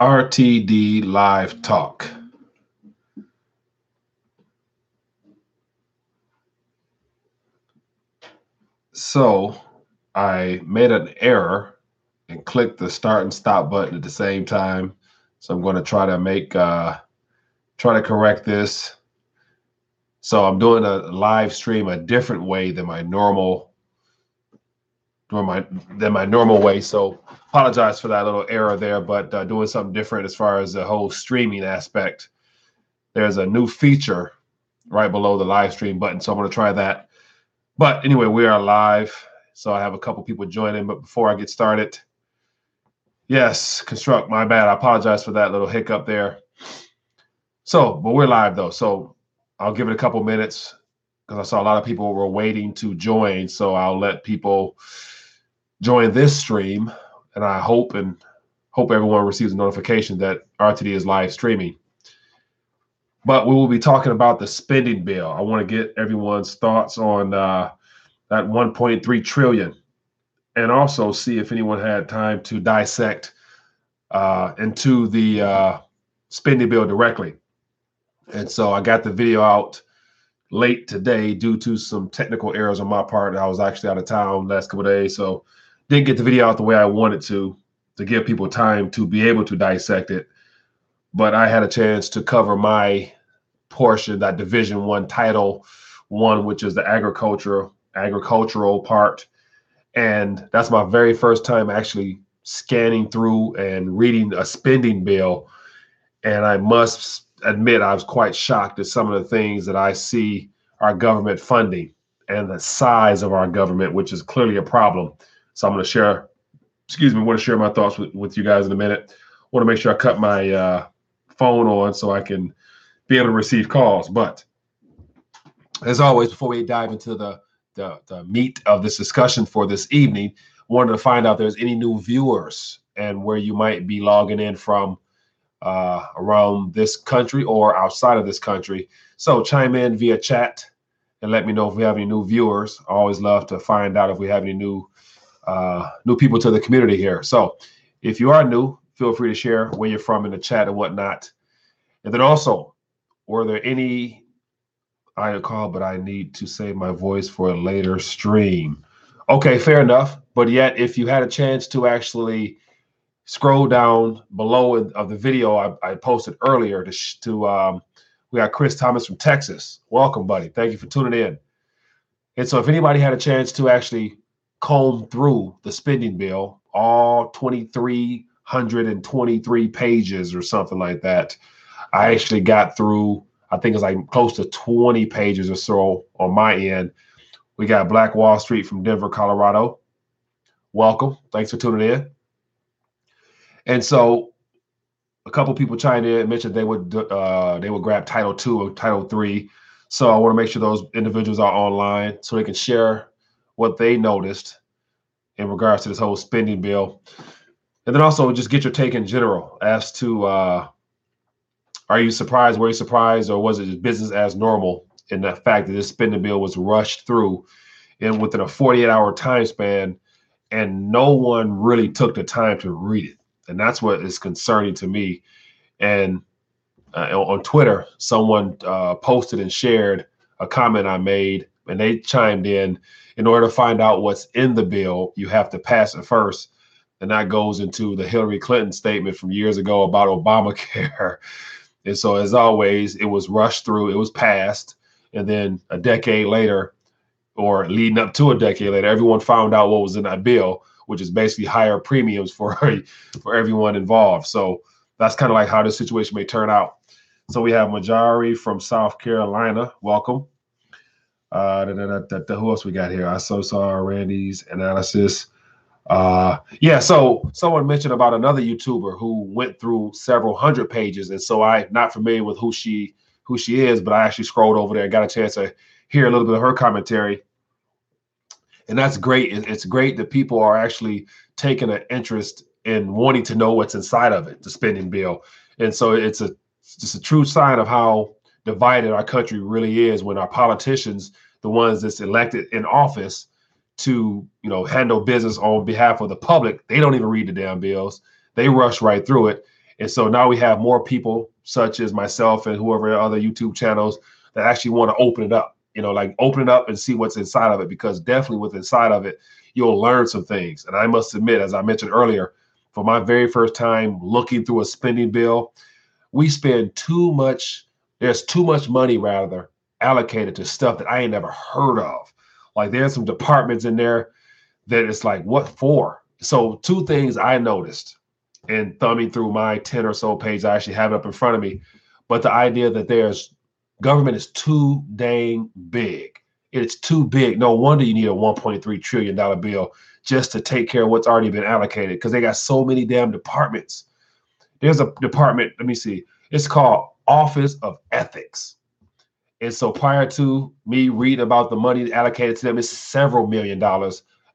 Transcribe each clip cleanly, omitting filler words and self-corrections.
RTD Live Talk. So I made an error and clicked the start and stop button at the same time. So I'm going to try to correct this. So I'm doing a live stream a different way than my normal way. So apologize for that little error there, but doing something different as far as the whole streaming aspect. There's a new feature right below the live stream button, so I'm going to try that. But anyway, we are live, so I have a couple people joining. But before I get started, yes, Construct, my bad. I apologize for that little hiccup there. So, but we're live though, so I'll give it a couple minutes because I saw a lot of people were waiting to join. So I'll let people join this stream, and I hope everyone receives a notification that RTD is live streaming. But we will be talking about the spending bill. I want to get everyone's thoughts on that 1.3 trillion, and also see if anyone had time to dissect into the spending bill directly. And so I got the video out late today due to some technical errors on my part. I was actually out of town last couple of days, so didn't get the video out the way I wanted to give people time to be able to dissect it. But I had a chance to cover my portion, that Division 1, Title 1, which is the agricultural part. And that's my very first time actually scanning through and reading a spending bill. And I must admit, I was quite shocked at some of the things that I see our government funding and the size of our government, which is clearly a problem. So I'm going to share, want to share my thoughts with you guys in a minute. Want to make sure I cut my phone on so I can be able to receive calls. But as always, before we dive into the meat of this discussion for this evening, wanted to find out if there's any new viewers and where you might be logging in from around this country or outside of this country. So chime in via chat and let me know if we have any new viewers. I always love to find out if we have any new people to the community here. So if you are new, feel free to share where you're from in the chat and whatnot. And then also, were there any, I call, but I need to save my voice for a later stream. Okay, fair enough. But yet, if you had a chance to actually scroll down below of the video I posted earlier we got Chris Thomas from Texas. Welcome, buddy. Thank you for tuning in. And so if anybody had a chance to actually comb through the spending bill, all 2,323 pages or something like that, I actually got through, I think it's like close to 20 pages or so on my end. We got Black Wall Street from Denver, Colorado. Welcome. Thanks for tuning in. And so a couple people chimed in and mentioned they would grab Title 2 or Title 3. So I want to make sure those individuals are online so they can share what they noticed in regards to this whole spending bill. And then also just get your take in general as to, are you surprised? Were you surprised? Or was it just business as normal in the fact that this spending bill was rushed through and within a 48-hour time span, and no one really took the time to read it? And that's what is concerning to me. And on Twitter, someone posted and shared a comment I made, and they chimed in order to find out what's in the bill, you have to pass it first. And that goes into the Hillary Clinton statement from years ago about Obamacare. And so, as always, it was rushed through, it was passed. And then a decade later, or leading up to a decade later, everyone found out what was in that bill, which is basically higher premiums for everyone involved. So that's kind of like how this situation may turn out. So we have Majari from South Carolina. Welcome. Who else we got here? I saw Randy's analysis. So someone mentioned about another YouTuber who went through several hundred pages. And so I'm not familiar with who she is, but I actually scrolled over there and got a chance to hear a little bit of her commentary. And that's great. It's great that people are actually taking an interest in wanting to know what's inside of it, the spending bill. And so it's just a true sign of how divided our country really is when our politicians, the ones that's elected in office to, handle business on behalf of the public, they don't even read the damn bills. They rush right through it. And so now we have more people such as myself and whoever other YouTube channels that actually want to open it up, like open it up and see what's inside of it, because definitely what's inside of it, you'll learn some things. And I must admit, as I mentioned earlier, for my very first time looking through a spending bill, we spend too much. There's too much money rather allocated to stuff that I ain't never heard of. Like there's some departments in there that it's like, what for? So two things I noticed in thumbing through my 10 or so pages, I actually have it up in front of me, but the idea that there's government is too dang big. It's too big. No wonder you need a $1.3 trillion bill just to take care of what's already been allocated, because they got so many damn departments. There's a department, let me see, it's called Office of Ethics. And so prior to me reading about the money allocated to them, it's several $1 million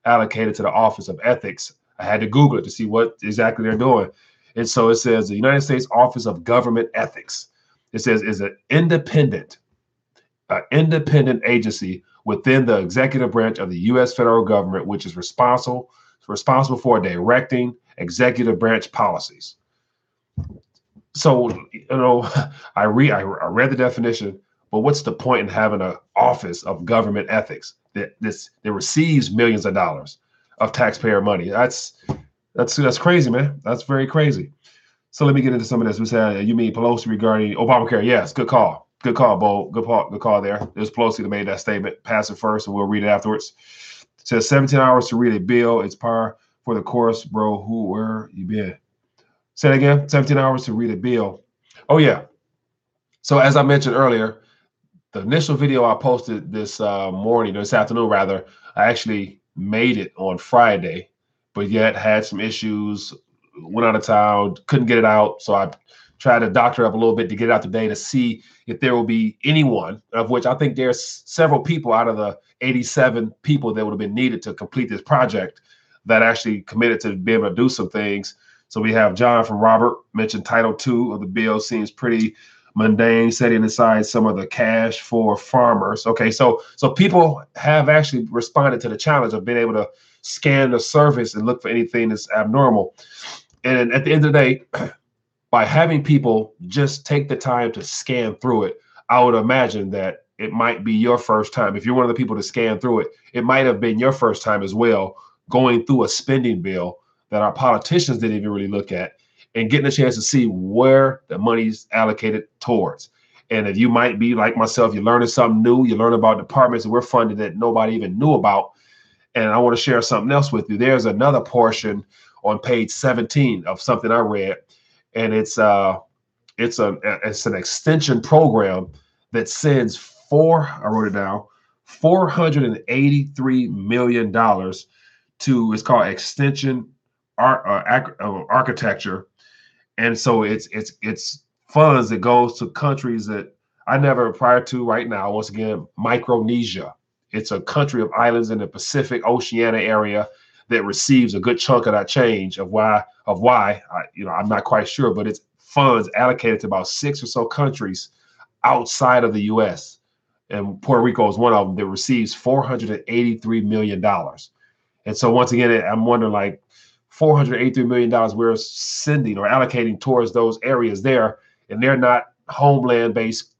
allocated to the Office of Ethics. I had to Google it to see what exactly they're doing. And so it says the United States Office of Government Ethics. It says is an independent agency within the executive branch of the U.S. federal government, which is responsible for directing executive branch policies. So, I read the definition, but what's the point in having an Office of Government Ethics that receives millions of dollars of taxpayer money? That's crazy, man. That's very crazy. So let me get into some of this. We said, you mean Pelosi regarding Obamacare? Yes, good call. Good call, Bo. Good call there. It was Pelosi that made that statement. Pass it first, and we'll read it afterwards. It says 17 hours to read a bill. It's par for the course, bro. Where you been? Say it again. 17 hours to read a bill. Oh, yeah. So as I mentioned earlier, the initial video I posted this afternoon, rather, I actually made it on Friday, but yet had some issues, went out of town, couldn't get it out. So I tried to doctor up a little bit to get it out today to see if there will be anyone, of which I think there's several people out of the 87 people that would have been needed to complete this project that actually committed to be able to do some things. So we have John from Robert mentioned Title II of the bill seems pretty mundane, setting aside some of the cash for farmers. Okay, so people have actually responded to the challenge of being able to scan the surface and look for anything that's abnormal. And at the end of the day, by having people just take the time to scan through it, I would imagine that it might be your first time. If you're one of the people to scan through it, it might have been your first time as well, going through a spending bill that our politicians didn't even really look at, and getting a chance to see where the money's allocated towards. And if you might be like myself, you're learning something new, you learn about departments that we're funded that nobody even knew about. And I want to share something else with you. There's another portion on page 17 of something I read, and it's an extension program that sends $483 million to, it's called Extension Architecture. And so it's funds that goes to countries that I never, prior to right now, once again, Micronesia. It's a country of islands in the Pacific Oceania area that receives a good chunk of that change of why I'm not quite sure, but it's funds allocated to about 6 or so countries outside of the U.S. And Puerto Rico is one of them that receives $483 million. And so once again, I'm wondering, like, $483 million we're sending or allocating towards those areas there, and they're not homeland-based,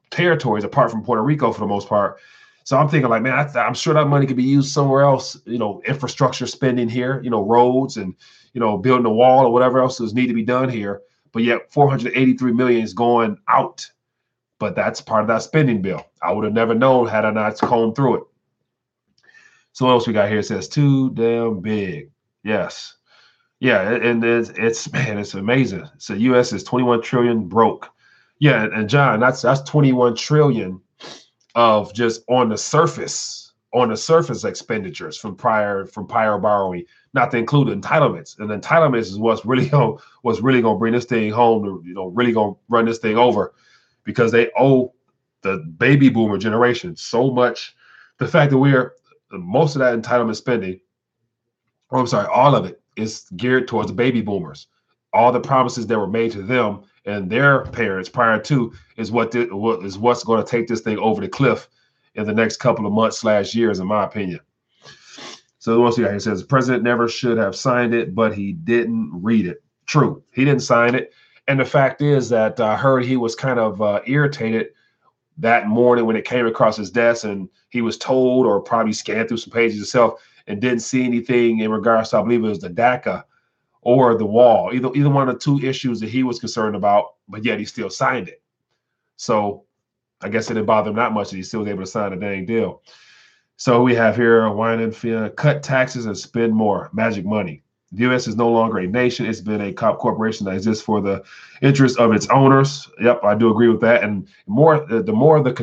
territories apart from Puerto Rico for the most part. So I'm thinking, like, man, I'm sure that money could be used somewhere else, infrastructure spending here, roads and, building a wall or whatever else is need to be done here. But yet 483 million is going out. But that's part of that spending bill. I would have never known had I not combed through it. So what else we got here? It says too damn big. Yes. Yeah, and it's amazing. So US is 21 trillion broke. Yeah, and John, that's 21 trillion of just on the surface expenditures from prior borrowing, not to include entitlements. And entitlements is what's really gonna bring this thing home, really gonna run this thing over, because they owe the baby boomer generation so much. The fact that most of that entitlement spending, all of it is geared towards the baby boomers. All the promises that were made to them and their parents prior to is what's going to take this thing over the cliff in the next couple of months / years, in my opinion. So what else we got here? It says the president never should have signed it, but he didn't read it. True. He didn't sign it. And the fact is that I heard he was kind of irritated that morning when it came across his desk, and he was told, or probably scanned through some pages himself and didn't see anything in regards to, I believe it was the DACA or the wall, either one of the two issues that he was concerned about, but yet he still signed it. So I guess it didn't bother him that much that he still was able to sign a dang deal. So we have here, wine and fear, cut taxes and spend more, magic money. The U.S. is no longer a nation. It's been a corporation that exists for the interest of its owners. Yep, I do agree with that. And the more the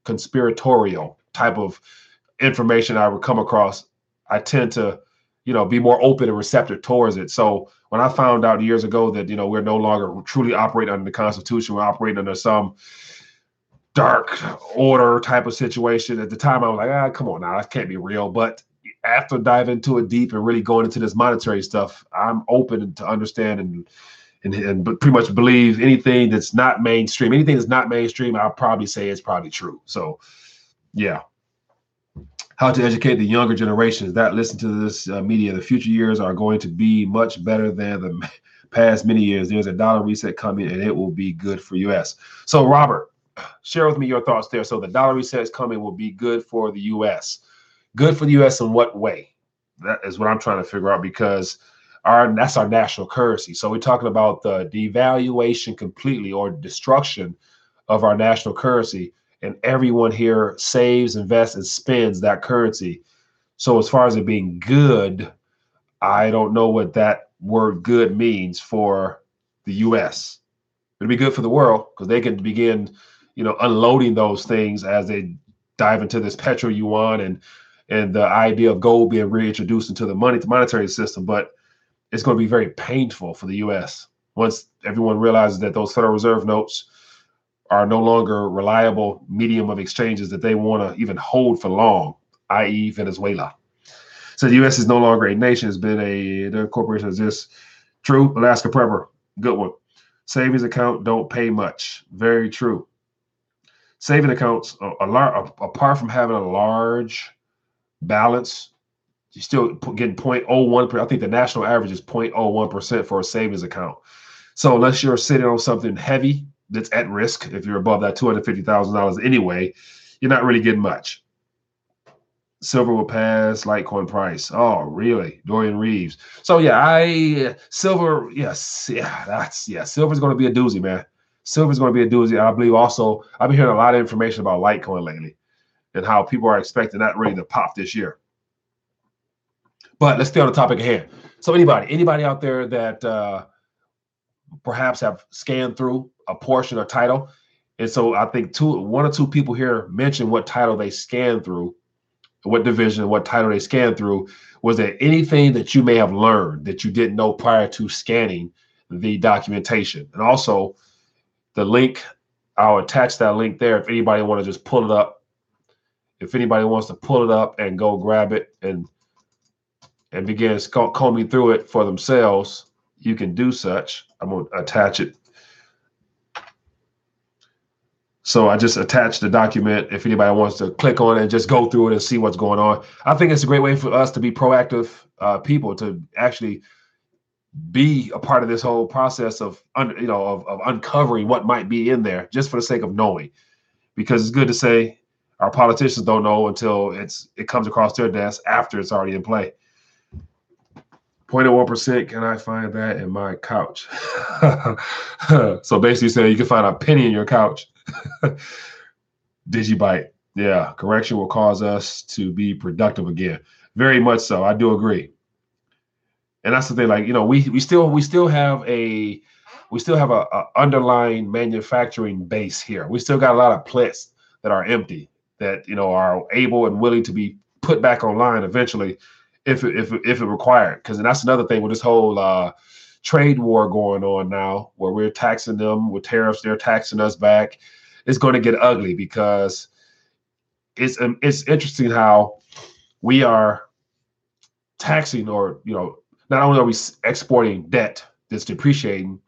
conspiratorial type of information I would come across, I tend to, be more open and receptive towards it. So when I found out years ago that, we're no longer truly operating under the Constitution, we're operating under some dark order type of situation. At the time, I was like, come on now, that can't be real. But after diving into it deep and really going into this monetary stuff, I'm open to understand and pretty much believe anything that's not mainstream. Anything that's not mainstream, I'll probably say it's probably true. So, yeah. How to educate the younger generations that listen to this media. The future years are going to be much better than the past many years. There's a dollar reset coming, and it will be good for U.S. So, Robert, share with me your thoughts there. So the dollar reset is coming, will be good for the U.S. Good for the U.S. in what way? That is what I'm trying to figure out, because that's our national currency. So we're talking about the devaluation completely, or destruction of our national currency, and everyone here saves, invests, and spends that currency. So as far as it being good, I don't know what that word good means for the U.S. It'll be good for the world because they can begin, unloading those things as they dive into this petro yuan and the idea of gold being reintroduced into the monetary system. But it's going to be very painful for the U.S. once everyone realizes that those Federal Reserve notes are no longer reliable medium of exchanges that they want to even hold for long, i.e. Venezuela. So the U.S. is no longer a nation. It's been the corporation exists. True. Alaska Prepper. Good one. Savings account don't pay much. Very true. Saving accounts, apart from having a large balance, you're still getting 0.01%. I think the national average is 0.01% for a savings account. So unless you're sitting on something heavy that's at risk, if you're above that $250,000 anyway, you're not really getting much. Silver will pass Litecoin price. Oh, really? Dorian Reeves. So silver, silver's going to be a doozy, man. Silver's going to be a doozy. I believe also, I've been hearing a lot of information about Litecoin lately and how people are expecting that really to pop this year. But let's stay on the topic at hand. So anybody out there that perhaps have scanned through a portion or title, and so I think one or two people here mentioned what title they scanned through, what division, what title they scanned through. Was there anything that you may have learned that you didn't know prior to scanning the documentation? And also the link, I'll attach that link there if anybody want to just pull it up. If anybody wants to pull it up and go grab it and begin combing through it for themselves, you can do such. I'm going to attach it. So I just attached the document if anybody wants to click on it and just go through it and see what's going on. I think it's a great way for us to be proactive people, to actually be a part of this whole process of uncovering what might be in there, just for the sake of knowing. Because it's good to say our politicians don't know until it comes across their desk after it's already in play. 0.01%, can I find that in my couch? So basically saying you can find a penny in your couch. Digibyte. Yeah, correction will cause us to be productive again. Very much so. I do agree. And that's the thing, we still have a underlying manufacturing base here. We still got a lot of plants that are empty that are able and willing to be put back online eventually if it required. Because that's another thing with this whole trade war going on now, where we're taxing them with tariffs, they're taxing us back. It's going to get ugly, because it's interesting how we are taxing, or not only are we exporting debt that's depreciating,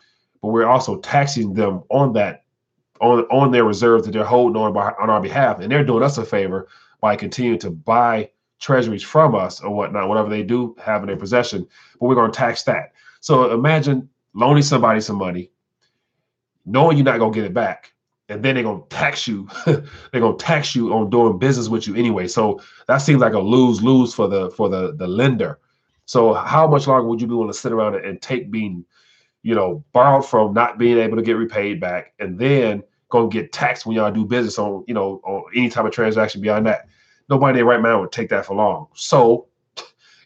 but we're also taxing them on their reserves that they're holding on our behalf, and they're doing us a favor by continuing to buy treasuries from us or whatnot, whatever they do have in their possession. But we're going to tax that. So imagine loaning somebody some money, knowing you're not gonna get it back, and then they're gonna tax you. They're gonna tax you on doing business with you anyway. So that seems like a lose-lose for the lender. So how much longer would you be willing to sit around and take being, borrowed from, not being able to get repaid back, and then go and get taxed when y'all do business on, on any type of transaction beyond that? Nobody in their right mind would take that for long. So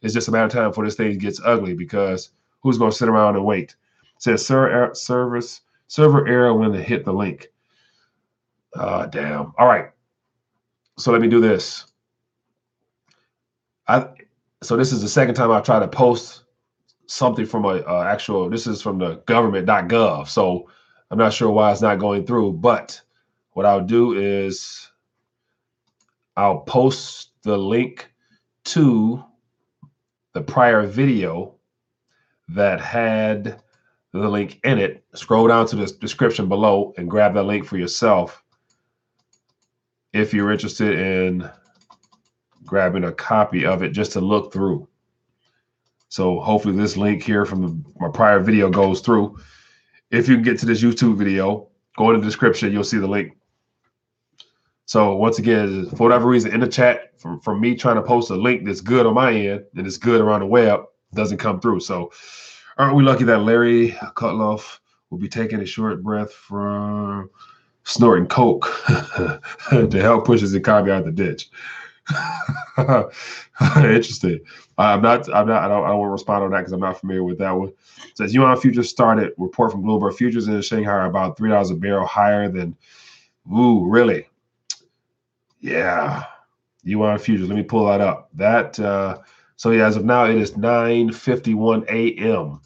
it's just a matter of time before this thing gets ugly, because who's going to sit around and wait? It says server error when they hit the link. Damn. All right. So let me do this. So this is the second time I've tried to post something from this is from the government.gov. So I'm not sure why it's not going through, but what I'll do is I'll post the link to the prior video that had the link in it. Scroll down to the description below and grab that link for yourself if you're interested in grabbing a copy of it just to look through. So hopefully this link here from my prior video goes through. If you can get to this YouTube video, go in the description, you'll see the link. So once again, for whatever reason, in the chat, from me trying to post a link that's good on my end and it's good around the web, doesn't come through. So aren't we lucky that Larry Kutloff will be taking a short breath from snorting coke to help push his economy out of the ditch? Interesting. I don't want to respond on that because I'm not familiar with that one. It says yuan futures started. Report from Bloomberg futures in Shanghai are about $3 a barrel higher than. Ooh, really? Yeah. Yuan futures. Let me pull that up. So yeah, as of now, it is 9:51 a.m.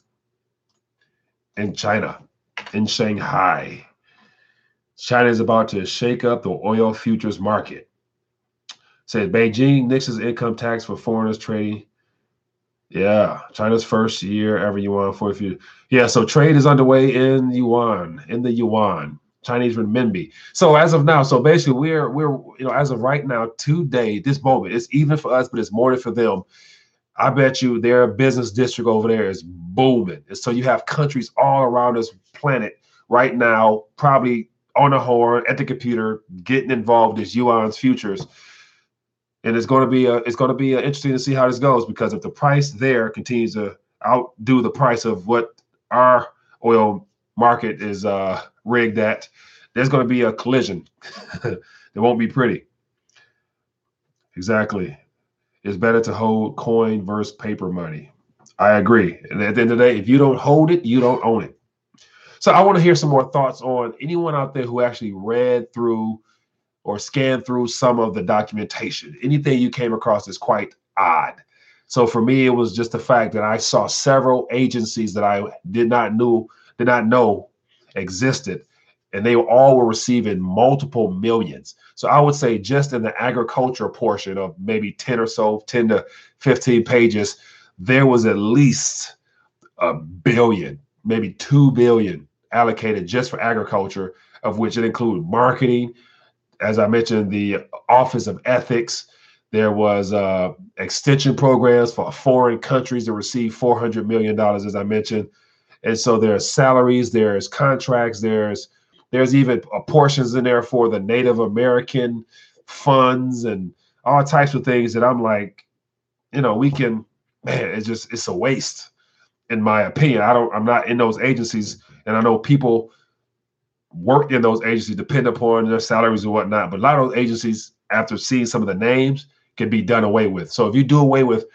in China, in Shanghai. China is about to shake up the oil futures market. Says Beijing nixes income tax for foreigners trading. Yeah, China's first year ever yuan for a few. Yeah, so trade is underway in the yuan, Chinese renminbi. So as of now, so basically we're as of right now, today, this moment, it's even for us, but it's morning for them. I bet you their business district over there is booming. And so you have countries all around this planet right now, probably on the horn at the computer, getting involved in yuan's futures. And it's going to be interesting to see how this goes, because if the price there continues to outdo the price of what our oil market is rigged at, there's going to be a collision. It won't be pretty. Exactly. It's better to hold coin versus paper money. I agree. And at the end of the day, if you don't hold it, you don't own it. So I want to hear some more thoughts on anyone out there who actually read through or scan through some of the documentation. Anything you came across is quite odd. So for me, it was just the fact that I saw several agencies that I did not know existed, and they all were receiving multiple millions. So I would say just in the agriculture portion of maybe 10 to 15 pages, there was at least $1 billion, maybe $2 billion allocated just for agriculture, of which it included marketing. As I mentioned, the Office of Ethics. There was extension programs for foreign countries that receive $400 million, as I mentioned. And so there's salaries, there's contracts, there's even portions in there for the Native American funds and all types of things that I'm like, it's a waste, in my opinion. I'm not in those agencies, and I know people worked in those agencies depend upon their salaries and whatnot, but a lot of those agencies, after seeing some of the names, can be done away with. So if you do away with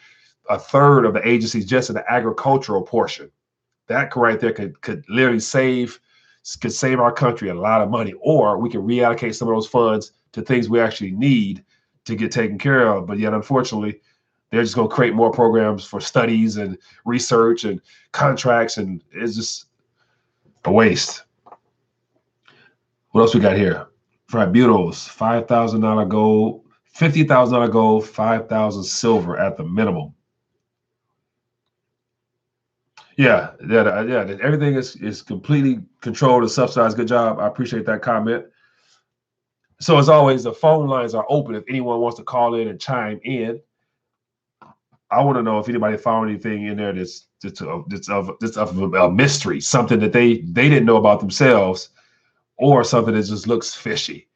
a third of the agencies just in the agricultural portion, that right there could literally save our country a lot of money, or we can reallocate some of those funds to things we actually need to get taken care of. But yet, unfortunately, they're just going to create more programs for studies and research and contracts, and it's just a waste. What else we got here? Tribunals, $5,000 gold, $50,000 gold, $5,000 silver at the minimum. Yeah. Everything is completely controlled and subsidized. Good job. I appreciate that comment. So as always, the phone lines are open if anyone wants to call in and chime in. I want to know if anybody found anything in there that's of a mystery, something that they didn't know about themselves, or something that just looks fishy.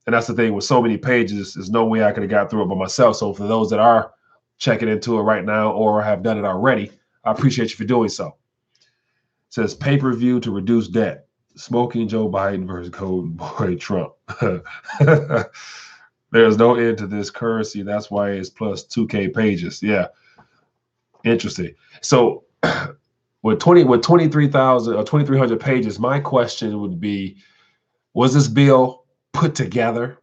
And that's the thing with so many pages, there's no way I could have got through it by myself. So for those that are checking into it right now or have done it already, I appreciate you for doing so. It says pay-per-view to reduce debt. Smoking Joe Biden versus Golden Boy Trump. There's no end to this currency. That's why it's plus 2K pages. Yeah. Interesting. So with 23,000 or 2,300 pages, my question would be, was this bill put together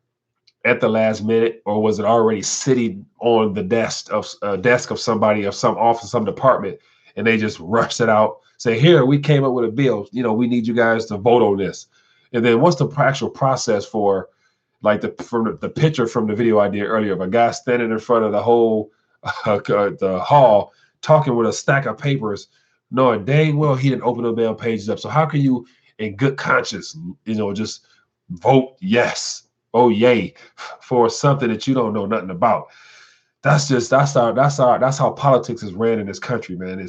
at the last minute, or was it already sitting on the desk of somebody, of some office, some department, and they just rushed it out, say, here, we came up with a bill, we need you guys to vote on this. And then what's the actual process for, like the picture from the video I did earlier of a guy standing in front of the whole the hall talking with a stack of papers, knowing dang well he didn't open the damn pages up. So how can you, in good conscience, just vote yes, oh yay, for something that you don't know nothing about? That's how politics is ran in this country, man.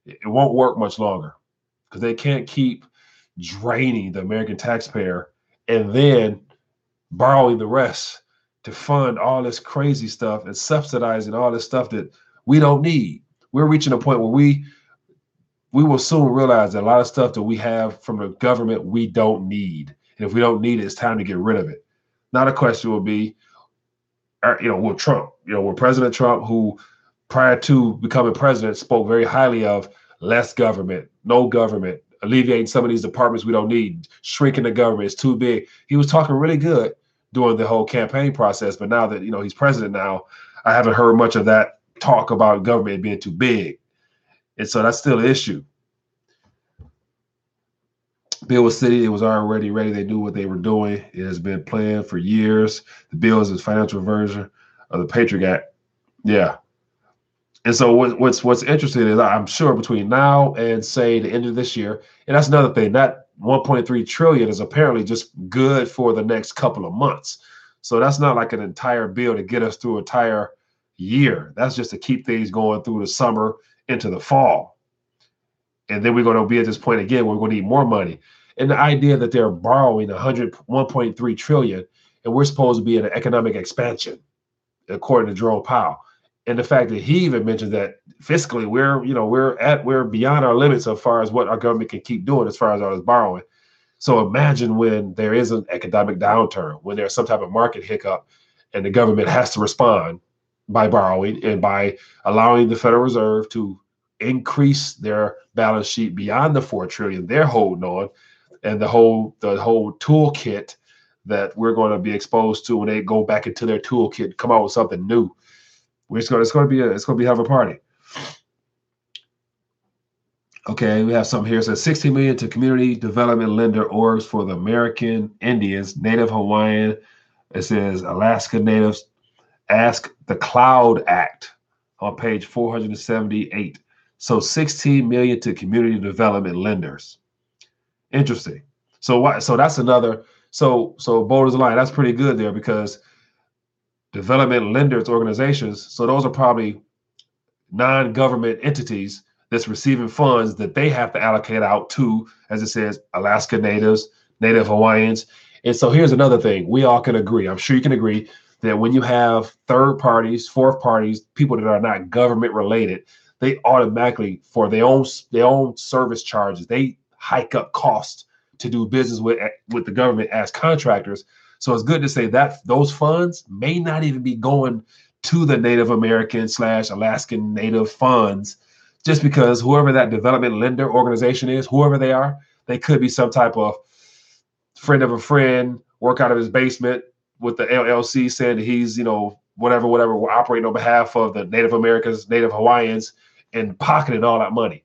It won't work much longer because they can't keep draining the American taxpayer and then borrowing the rest to fund all this crazy stuff and subsidizing all this stuff that we don't need. We're reaching a point where we will soon realize that a lot of stuff that we have from the government we don't need. And if we don't need it, it's time to get rid of it. Now the question will be, will Trump, will President Trump, who prior to becoming president spoke very highly of less government, no government, alleviating some of these departments we don't need, shrinking the government, it's too big. He was talking really good during the whole campaign process, but now that he's president now, I haven't heard much of that talk about government being too big. And so that's still an issue. Bill was sitting, it was already ready. They knew what they were doing. It has been planned for years. The bill is a financial version of the Patriot Act. Yeah. And so what's interesting is I'm sure between now and say the end of this year, and that's another thing, that 1.3 trillion is apparently just good for the next couple of months. So that's not like an entire bill to get us through an entire year. That's just to keep things going through the summer into the fall. And then we're going to be at this point again where we're going to need more money. And the idea that they're borrowing 1.3 trillion and we're supposed to be in an economic expansion, according to Jerome Powell. And the fact that he even mentioned that fiscally we're beyond our limits as far as what our government can keep doing as far as all this borrowing. So imagine when there is an economic downturn, when there's some type of market hiccup and the government has to respond by borrowing and by allowing the Federal Reserve to increase their balance sheet beyond the 4 trillion they're holding on, and the whole toolkit that we're going to be exposed to when they go back into their toolkit, come out with something new. It's going to be have a party. Okay, we have something here. It says 16 million to community development lender orgs for the American Indians, Native Hawaiian. It says Alaska Natives. Ask the Cloud Act on page 478. So 16 million to community development lenders. Interesting. So that's another. So Boulders Line, that's pretty good there, because development lenders organizations, so those are probably non-government entities that's receiving funds that they have to allocate out to, as it says, Alaska Natives, Native Hawaiians. And so here's another thing. We all can agree, I'm sure you can agree, that when you have third parties, fourth parties, people that are not government related, they automatically, for their own service charges, they hike up costs to do business with the government as contractors. So it's good to say that those funds may not even be going to the Native American / Alaskan Native funds, just because whoever that development lender organization is, whoever they are, they could be some type of friend of a friend, work out of his basement with the LLC, saying that he's, whatever, we're operating on behalf of the Native Americans, Native Hawaiians, and pocketing all that money.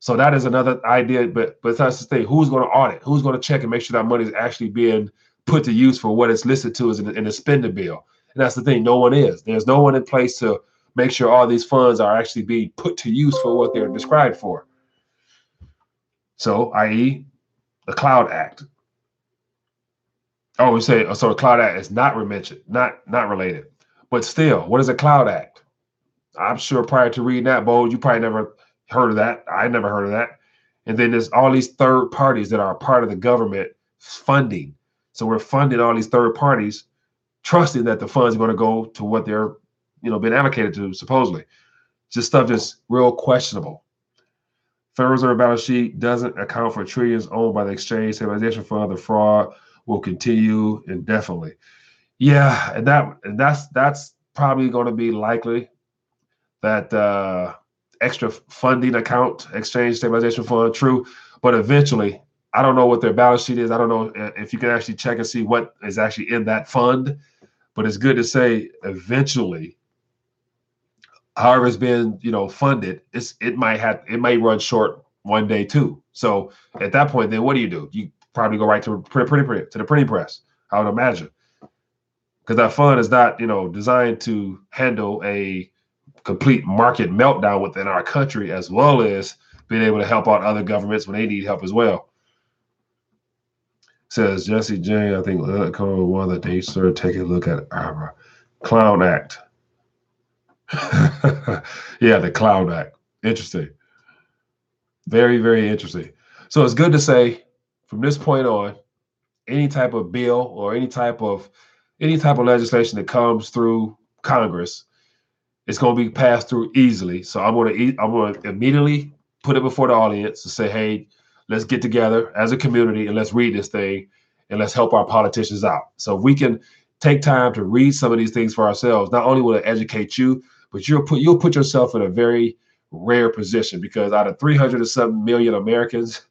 So that is another idea, but that's the thing. Who's going to audit? Who's going to check and make sure that money is actually being put to use for what it's listed to as in the spending bill? And that's the thing. No one is. There's no one in place to make sure all these funds are actually being put to use for what they're described for. So, i.e., the Cloud Act. Oh, we say so. The Cloud Act is not mentioned, not related. But still, what is a Cloud Act? I'm sure prior to reading that, Bo, you probably never heard of that. I never heard of that. And then there's all these third parties that are a part of the government funding. So we're funding all these third parties, trusting that the funds are going to go to what they're, been allocated to, supposedly. Just stuff that's real questionable. Federal Reserve balance sheet doesn't account for trillions owned by the Exchange Stabilization Fund. The fraud will continue indefinitely. Yeah, and that's probably going to be likely, that extra funding account, Exchange Stabilization Fund, true. But eventually, I don't know what their balance sheet is. I don't know if you can actually check and see what is actually in that fund. But it's good to say eventually, however it's been, funded, it might run short one day too. So at that point, then what do? You probably go right to the printing press, I would imagine, because that fund is not, designed to handle a complete market meltdown within our country, as well as being able to help out other governments when they need help as well. Says Jesse J. I think one that they started taking a look at our Clown Act. Yeah, the Clown Act. Interesting. Very, very interesting. So it's good to say from this point on, any type of bill or any type of legislation that comes through Congress, it's going to be passed through easily. So I'm going to immediately put it before the audience to say, hey, let's get together as a community and let's read this thing and let's help our politicians out. So if we can take time to read some of these things for ourselves, not only will it educate you, but you'll put yourself in a very rare position, because out of 307 million Americans,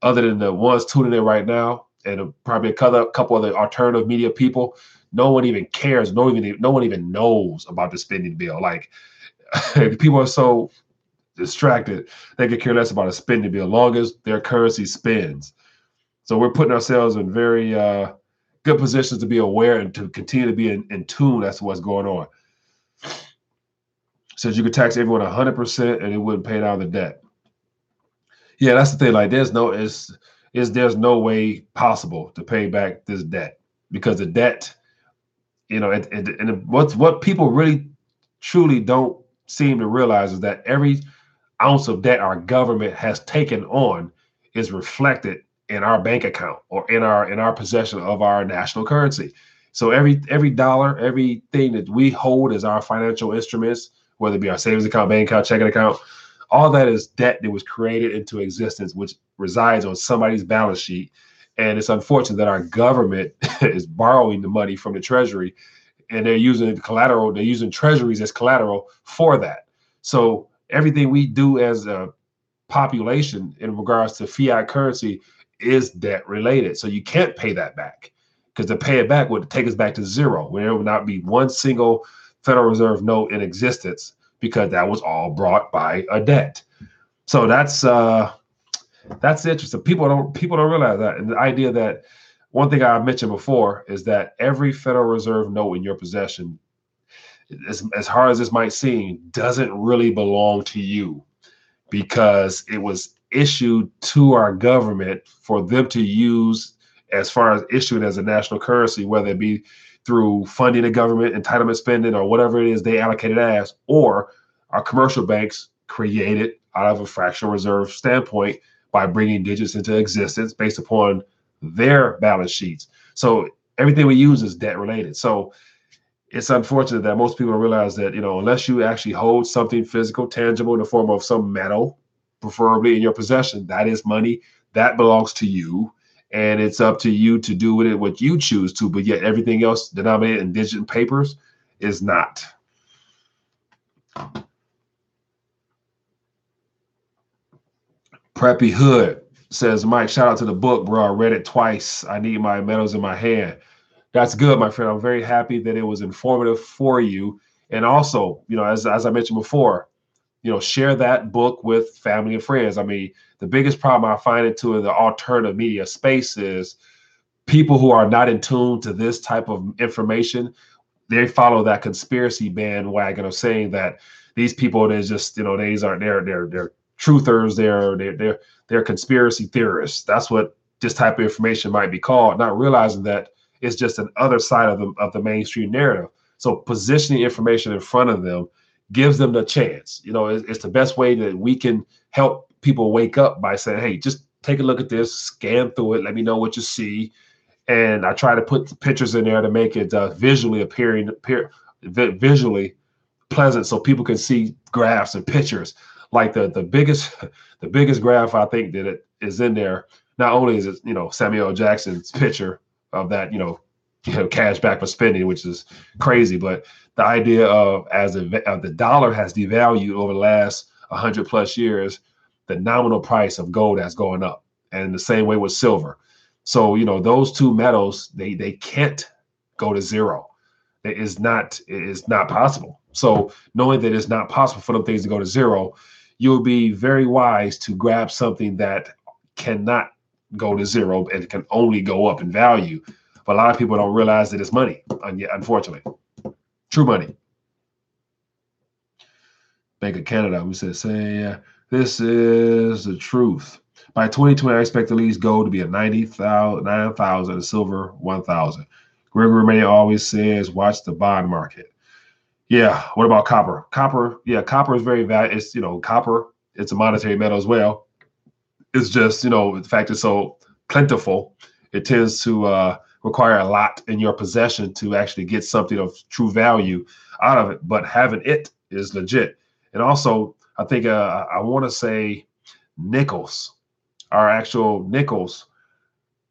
other than the ones tuning in right now, and probably a couple of the alternative media people, no one even cares. No one even knows about the spending bill. Like, people are so distracted, they could care less about a spending bill, long as their currency spends. So we're putting ourselves in very good positions to be aware and to continue to be in tune as to what's going on. Says you could tax everyone 100% and it wouldn't pay down the debt. Yeah, that's the thing. Like, there's no way possible to pay back this debt, because the debt, and what people really truly don't seem to realize is that every ounce of debt our government has taken on is reflected in our bank account or in our possession of our national currency. So every dollar, everything that we hold as our financial instruments, whether it be our savings account, bank account, checking account, all that is debt that was created into existence, which resides on somebody's balance sheet. And it's unfortunate that our government is borrowing the money from the Treasury, and they're using collateral. They're using treasuries as collateral for that. So everything we do as a population in regards to fiat currency is debt related. So you can't pay that back, because to pay it back would take us back to zero, where there would not be one single Federal Reserve note in existence, because that was all brought by a debt. So that's interesting. People don't realize that. And the idea that, one thing I mentioned before is that every Federal Reserve note in your possession, as hard as this might seem, doesn't really belong to you, because it was issued to our government for them to use as far as issuing as a national currency, whether it be through funding the government, entitlement spending, or whatever it is they allocated as, or our commercial banks created out of a fractional reserve standpoint by bringing digits into existence based upon their balance sheets. So everything we use is debt related. So it's unfortunate that most people don't realize that, unless you actually hold something physical, tangible in the form of some metal, preferably in your possession, that is money that belongs to you. And it's up to you to do with it what you choose to, but yet everything else denominated in digit and papers is not. Preppy Hood says, Mike, shout out to the book, bro. I read it twice. I need my medals in my hand. That's good, my friend. I'm very happy that it was informative for you. And also, as I mentioned before, share that book with family and friends. I mean, the biggest problem I find into the alternative media space is people who are not in tune to this type of information. They follow that conspiracy bandwagon of saying that these people, they're just, they're truthers, they're conspiracy theorists. That's what this type of information might be called, not realizing that it's just an other side of the mainstream narrative. So positioning information in front of them gives them the chance. It's the best way that we can help people wake up by saying, hey, just take a look at this, scan through it, let me know what you see. And I try to put the pictures in there to make it visually visually pleasant, so people can see graphs and pictures. Like the biggest graph I think that it is in there. Not only is it Samuel L. Jackson's picture of that cash back for spending, which is crazy, but the idea of the dollar has devalued over the last 100 plus years, the nominal price of gold has gone up, and the same way with silver. So those two metals, they can't go to zero. It is not possible. So knowing that it's not possible for them things to go to zero, you'll be very wise to grab something that cannot go to zero and can only go up in value. But a lot of people don't realize that it's money, unfortunately. True money. Bank of Canada, we say this is the truth. By 2020, I expect at least gold to be at 9,000 and silver 1,000. Gregory May always says, watch the bond market. Yeah. What about copper? Copper is very valuable. It's, copper, it's a monetary metal as well. It's just, the fact it's so plentiful, it tends to require a lot in your possession to actually get something of true value out of it. But having it is legit. And also, I think I want to say nickels. Our actual nickels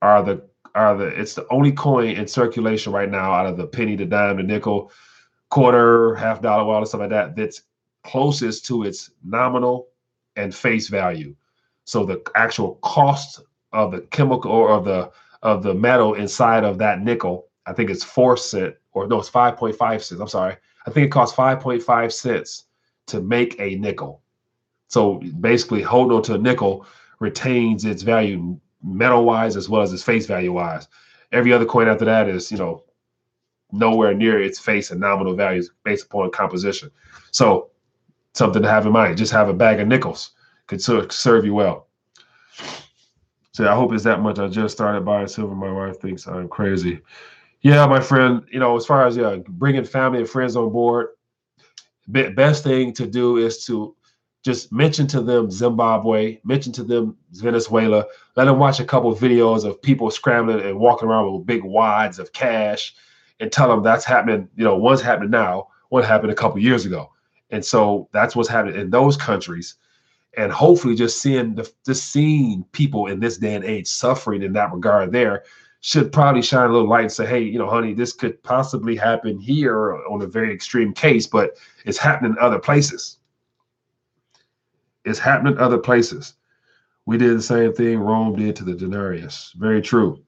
it's the only coin in circulation right now out of the penny, the dime, the nickel, quarter, $50, all the stuff like that, that's closest to its nominal and face value. So the actual cost of the chemical or of the metal inside of that nickel, I think it's 4 cents, or no, it's 5.5 cents. I'm sorry. I think it costs 5.5 cents to make a nickel. So basically holding on to a nickel retains its value metal wise as well as its face value wise. Every other coin after that is, nowhere near its face and nominal values based upon composition. So something to have in mind. Just have a bag of nickels could serve you well. So I hope it's that much. I just started buying silver. My wife thinks I'm crazy. Yeah, my friend, as far as bringing family and friends on board, best thing to do is to just mention to them Zimbabwe, mention to them Venezuela, let them watch a couple of videos of people scrambling and walking around with big wads of cash and tell them that's happening. One's happening now, one happened a couple of years ago. And so that's what's happening in those countries. And hopefully just seeing people in this day and age suffering in that regard there should probably shine a little light and say, hey, honey, this could possibly happen here on a very extreme case, but it's happening in other places. It's happening in other places. We did the same thing Rome did to the denarius. Very true.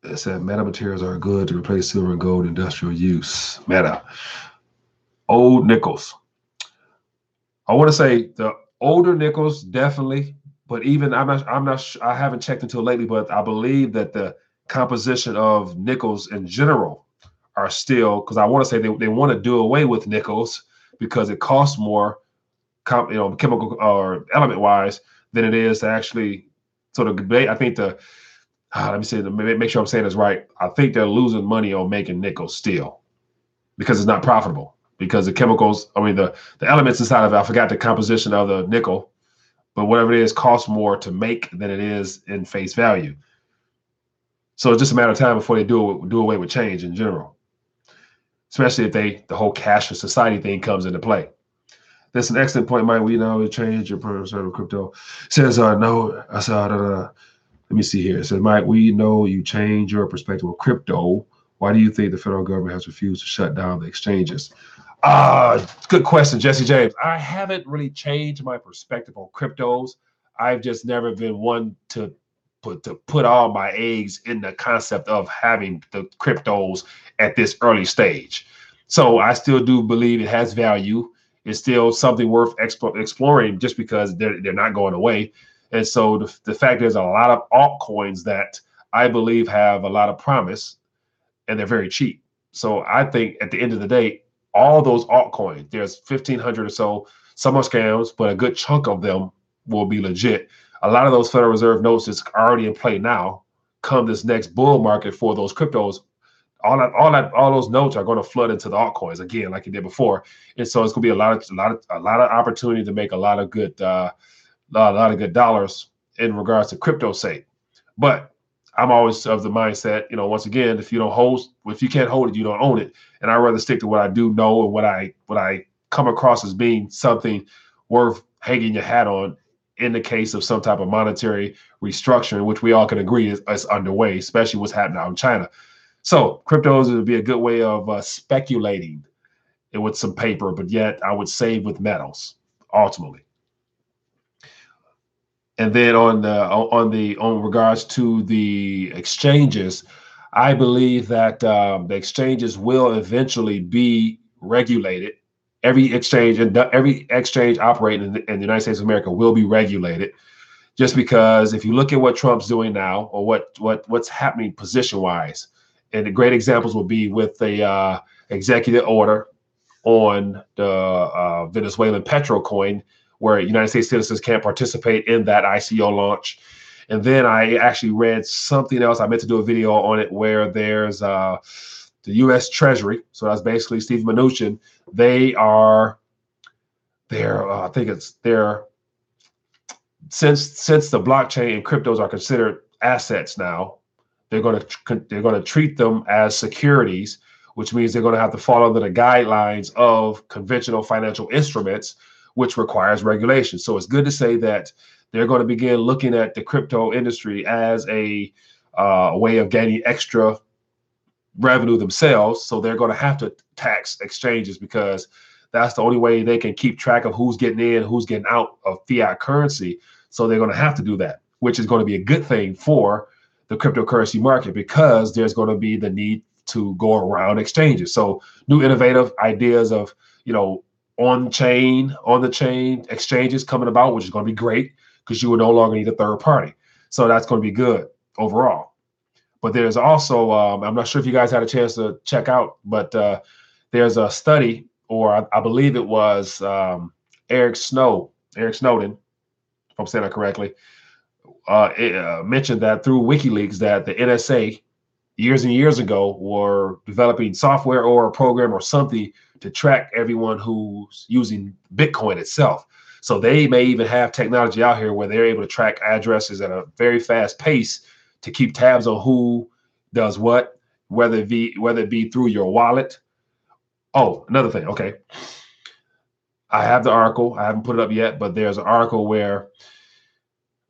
It said meta materials are good to replace silver and gold industrial use. Meta. Old nickels. I want to say the older nickels definitely, but even I haven't checked until lately, but I believe that the composition of nickels in general are still, because I want to say they want to do away with nickels because it costs more chemical or element wise than it is to actually sort of debate. I think let me say, make sure I'm saying this right. I think they're losing money on making nickels still because it's not profitable, because the chemicals, the elements inside of it, I forgot the composition of the nickel, but whatever it is costs more to make than it is in face value. So it's just a matter of time before they do away with change in general, especially if the whole cashless society thing comes into play. That's an excellent point, Mike. We know change your percent of crypto. It says, no, I said, let me see here. It says, Mike, we know you change your perspective of crypto. Why do you think the federal government has refused to shut down the exchanges? Good question, Jesse James. I haven't really changed my perspective on cryptos. I've just never been one to put all my eggs in the concept of having the cryptos at this early stage. So I still do believe it has value. It's still something worth exploring just because they're not going away. And so the fact there's a lot of altcoins that I believe have a lot of promise and they're very cheap. So I think at the end of the day, all those altcoins, there's 1,500 or so, some are scams, but a good chunk of them will be legit. A lot of those Federal Reserve notes is already in play now. Come this next bull market for those cryptos, all those notes are going to flood into the altcoins again, like it did before. And so it's going to be a lot of opportunity to make a lot of good dollars in regards to crypto sake. But I'm always of the mindset, once again, if you can't hold it, you don't own it. And I'd rather stick to what I do know and what I come across as being something worth hanging your hat on in the case of some type of monetary restructuring, which we all can agree is underway, especially what's happening out in China. So cryptos would be a good way of speculating with some paper, but yet I would save with metals ultimately. And then on regards to the exchanges, I believe that the exchanges will eventually be regulated. Every exchange operating in the United States of America will be regulated, just because if you look at what Trump's doing now, or what's happening position wise, and the great examples will be with the executive order on the Venezuelan petro coin, where United States citizens can't participate in that ICO launch. And then I actually read something else. I meant to do a video on it where there's the U.S. Treasury. So that's basically Steve Mnuchin. I think they're since the blockchain and cryptos are considered assets now, they're going to treat them as securities, which means they're going to have to fall under the guidelines of conventional financial instruments, which requires regulation. So it's good to say that they're going to begin looking at the crypto industry as a way of gaining extra revenue themselves. So they're going to have to tax exchanges, because that's the only way they can keep track of who's getting in, who's getting out of fiat currency. So they're going to have to do that, which is going to be a good thing for the cryptocurrency market, because there's going to be the need to go around exchanges. So new innovative ideas of, on the chain exchanges coming about, which is going to be great, because you will no longer need a third party. So that's going to be good overall. But there's also, I'm not sure if you guys had a chance to check out, but there's a study, or I believe it was Eric Snowden, if I'm saying that correctly, mentioned that through WikiLeaks that the NSA years and years ago were developing software or a program or something to track everyone who's using Bitcoin itself. So they may even have technology out here where they're able to track addresses at a very fast pace to keep tabs on who does what, whether it be through your wallet. Oh, another thing. Okay. I have the article. I haven't put it up yet, but there's an article where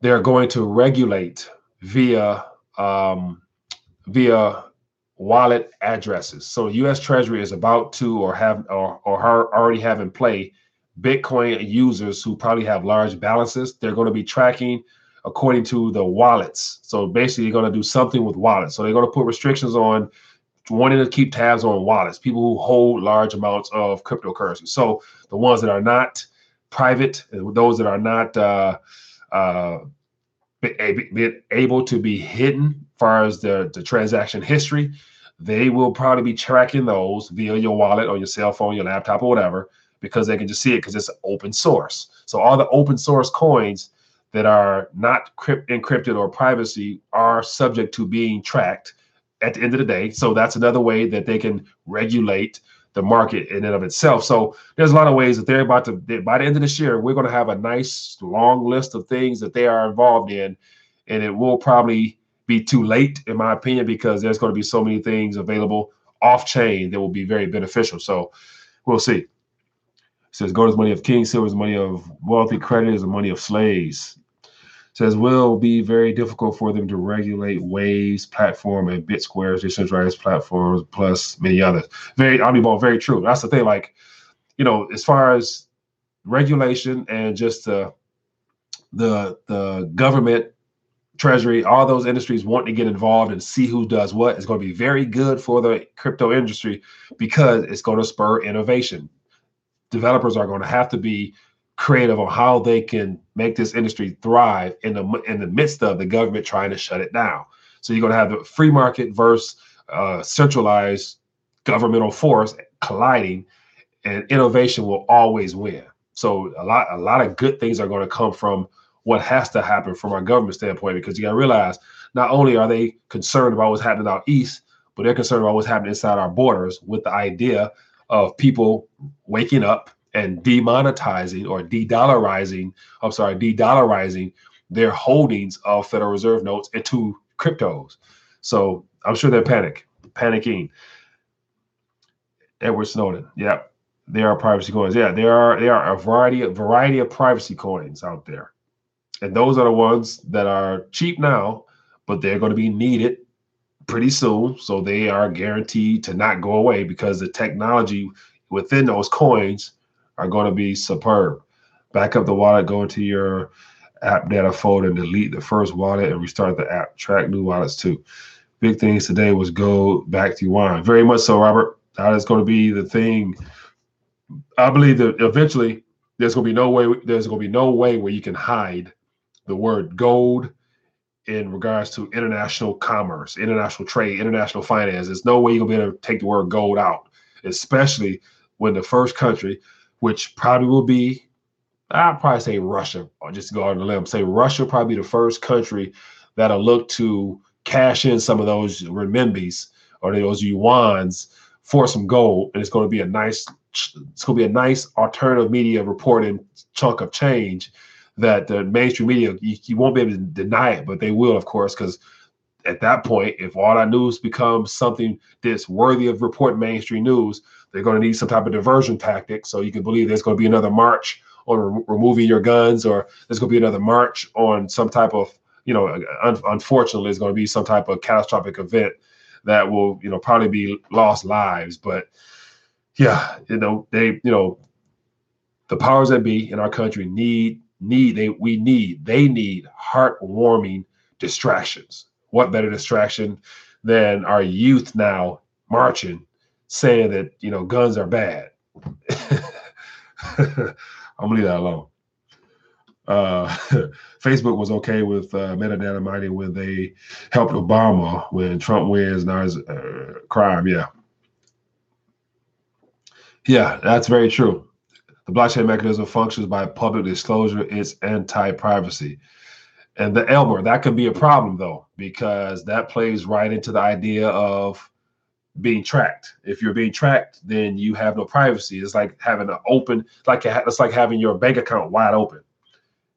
they're going to regulate via wallet addresses. So U.S. Treasury is about to or already have in play Bitcoin users who probably have large balances. They're going to be tracking according to the wallets. So basically, they're going to do something with wallets. So they're going to put restrictions on wanting to keep tabs on wallets, people who hold large amounts of cryptocurrency. So the ones that are not private, those that are not able to be hidden as far as the transaction history, they will probably be tracking those via your wallet or your cell phone, your laptop, or whatever, because they can just see it because it's open source. So all the open source coins that are not encrypted or privacy are subject to being tracked at the end of the day. So that's another way that they can regulate the market in and of itself. So there's a lot of ways that they're about to, by the end of this year, we're going to have a nice long list of things that they are involved in. And it will probably be too late, in my opinion, because there's going to be so many things available off chain that will be very beneficial. So we'll see. It says gold is money of kings, silver is money of wealthy, credit is the money of slaves. It says will be very difficult for them to regulate Waves platform and BitSquare's decentralized platforms, plus many others. Very true. That's the thing. Like, as far as regulation and just the government, treasury, all those industries wanting to get involved and see who does what is going to be very good for the crypto industry, because it's going to spur innovation. Developers are going to have to be creative on how they can make this industry thrive in the midst of the government trying to shut it down. So you're going to have the free market versus centralized governmental force colliding, and innovation will always win. So a lot of good things are going to come from what has to happen from our government standpoint, because you got to realize not only are they concerned about what's happening out east, but they're concerned about what's happening inside our borders with the idea of people waking up and demonetizing or de-dollarizing their holdings of Federal Reserve notes into cryptos. So I'm sure they're panicking. Edward Snowden. Yep. There are privacy coins. Yeah, there are a variety of privacy coins out there. And those are the ones that are cheap now, but they're going to be needed pretty soon. So they are guaranteed to not go away because the technology within those coins are going to be superb. Back up the wallet, go into your app data folder and delete the first wallet and restart the app. Track new wallets too. Big things today was go back to yuan. Very much so, Robert. That is going to be the thing. I believe that eventually there's going to be no way where you can hide the word gold in regards to international commerce, international trade, international finance. There's no way you're going to be able to take the word gold out, especially when the first country, which probably will be, I'd probably say Russia, or just go on the limb, say Russia probably the first country that'll look to cash in some of those renminbis or those yuans for some gold, and it's going to be a nice alternative media reporting chunk of change that the mainstream media, you won't be able to deny it, but they will, of course, because at that point, if all that news becomes something that's worthy of reporting mainstream news, they're going to need some type of diversion tactic. So you can believe there's going to be another march on removing your guns, or there's going to be another march on some type of, unfortunately, there's going to be some type of catastrophic event that will, probably be lost lives. But yeah, the powers that be in our country need heartwarming distractions. What better distraction than our youth now marching, saying that, guns are bad. I'm gonna leave that alone. Facebook was okay with metadata mining when they helped Obama. When Trump wins, now is crime. Yeah, that's very true. The blockchain mechanism functions by public disclosure. It's anti-privacy. And the Elmer, that could be a problem though, because that plays right into the idea of being tracked. If you're being tracked, then you have no privacy. It's like having it's like having your bank account wide open,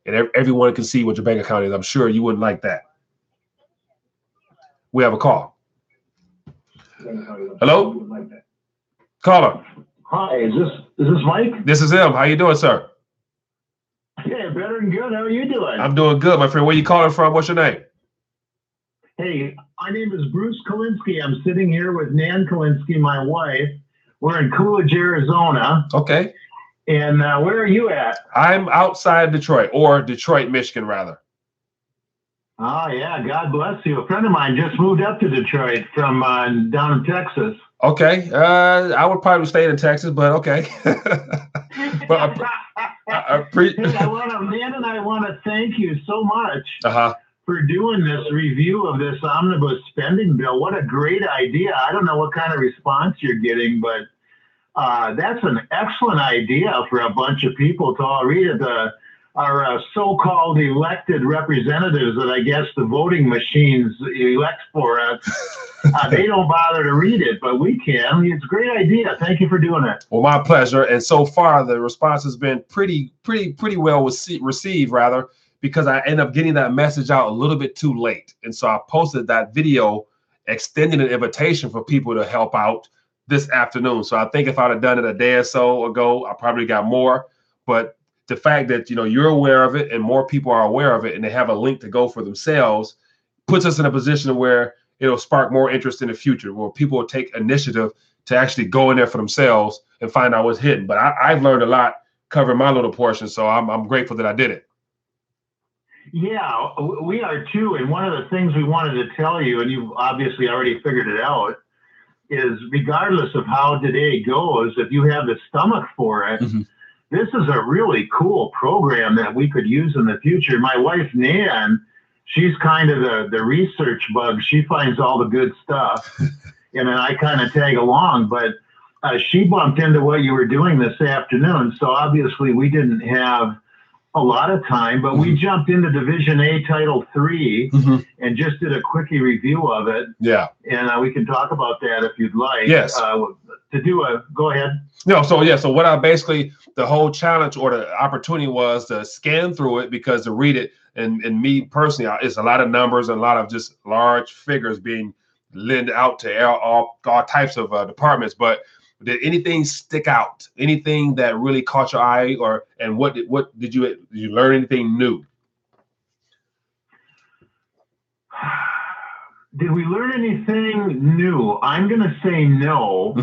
and everyone can see what your bank account is. I'm sure you wouldn't like that. We have a call. Hello, caller. Hi, is this Mike? This is him. How you doing, sir? Yeah, better than good. How are you doing? I'm doing good, my friend. Where you calling from? What's your name? Hey, my name is Bruce Kalinsky. I'm sitting here with Nan Kalinsky, my wife. We're in Coolidge, Arizona. Okay. And where are you at? I'm outside Detroit, or Detroit, Michigan, rather. Oh, yeah. God bless you. A friend of mine just moved up to Detroit from down in Texas. Okay. I would probably stay in Texas, but okay. But Nan and I want to thank you so much for doing this review of this Omnibus Spending Bill. What a great idea. I don't know what kind of response you're getting, but that's an excellent idea for a bunch of people to all read it. Our so-called elected representatives that I guess the voting machines elect for us, they don't bother to read it, but we can. It's a great idea. Thank you for doing it. Well, my pleasure. And so far, the response has been pretty well received, rather, because I end up getting that message out a little bit too late. And so I posted that video extending an invitation for people to help out this afternoon. So I think if I'd have done it a day or so ago, I probably got more. But the fact that you're aware of it and more people are aware of it and they have a link to go for themselves puts us in a position where it'll spark more interest in the future, where people will take initiative to actually go in there for themselves and find out what's hidden. But I've learned a lot covering my little portion, so I'm grateful that I did it. Yeah, we are too. And one of the things we wanted to tell you, and you've obviously already figured it out, is regardless of how today goes, if you have the stomach for it, this is a really cool program that we could use in the future. My wife, Nan, she's kind of the research bug. She finds all the good stuff, and then I kind of tag along. But she bumped into what you were doing this afternoon. So obviously we didn't have a lot of time, but we jumped into Division A, Title III, and just did a quickie review of it. Yeah. And we can talk about that if you'd like. Yes. Go ahead. No, so what I basically, the whole challenge or the opportunity was to scan through it, because to read it, and me personally, it's a lot of numbers and a lot of just large figures being lent out to all types of departments. But did anything stick out? Anything that really caught your eye, and what did you learn anything new? Did we learn anything new? I'm going to say no.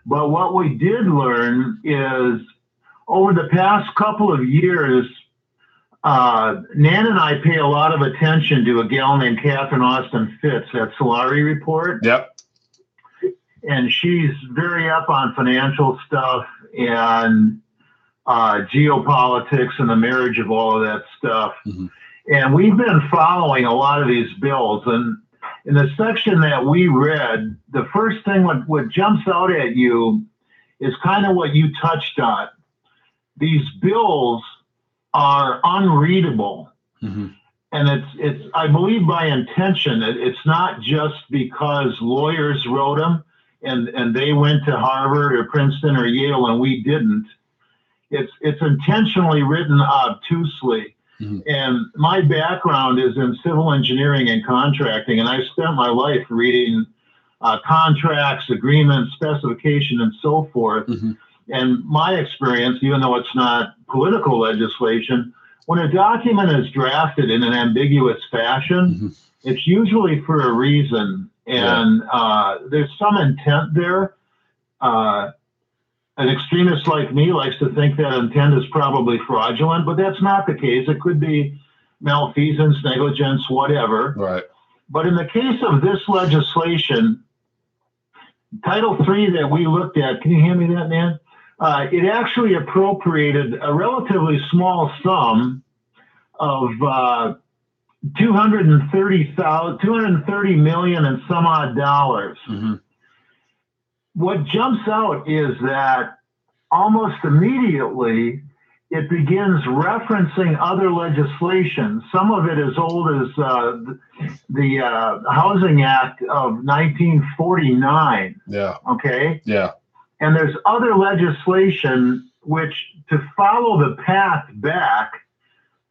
But what we did learn is over the past couple of years, Nan and I pay a lot of attention to a gal named Catherine Austin Fitz at Solari Report. Yep. And she's very up on financial stuff and geopolitics and the marriage of all of that stuff. And we've been following a lot of these bills. And in the section that we read, the first thing what jumps out at you is kind of what you touched on. These bills are unreadable. And it's I believe by intention. It's not just because lawyers wrote them and they went to Harvard or Princeton or Yale and we didn't. It's intentionally written obtusely. And my background is in civil engineering and contracting, and I spent my life reading contracts, agreements, specification, and so forth. And my experience, even though it's not political legislation, when a document is drafted in an ambiguous fashion, it's usually for a reason. And there's some intent there. An extremist like me likes to think that intent is probably fraudulent, but that's not the case. It could be malfeasance, negligence, whatever. Right. But in the case of this legislation, Title III that we looked at, can you hand me that, man? It actually appropriated a relatively small sum of $230 million and some odd dollars. What jumps out is that almost immediately it begins referencing other legislation. Some of it as old as the Housing Act of 1949. Yeah. Okay. Yeah. And there's other legislation which, to follow the path back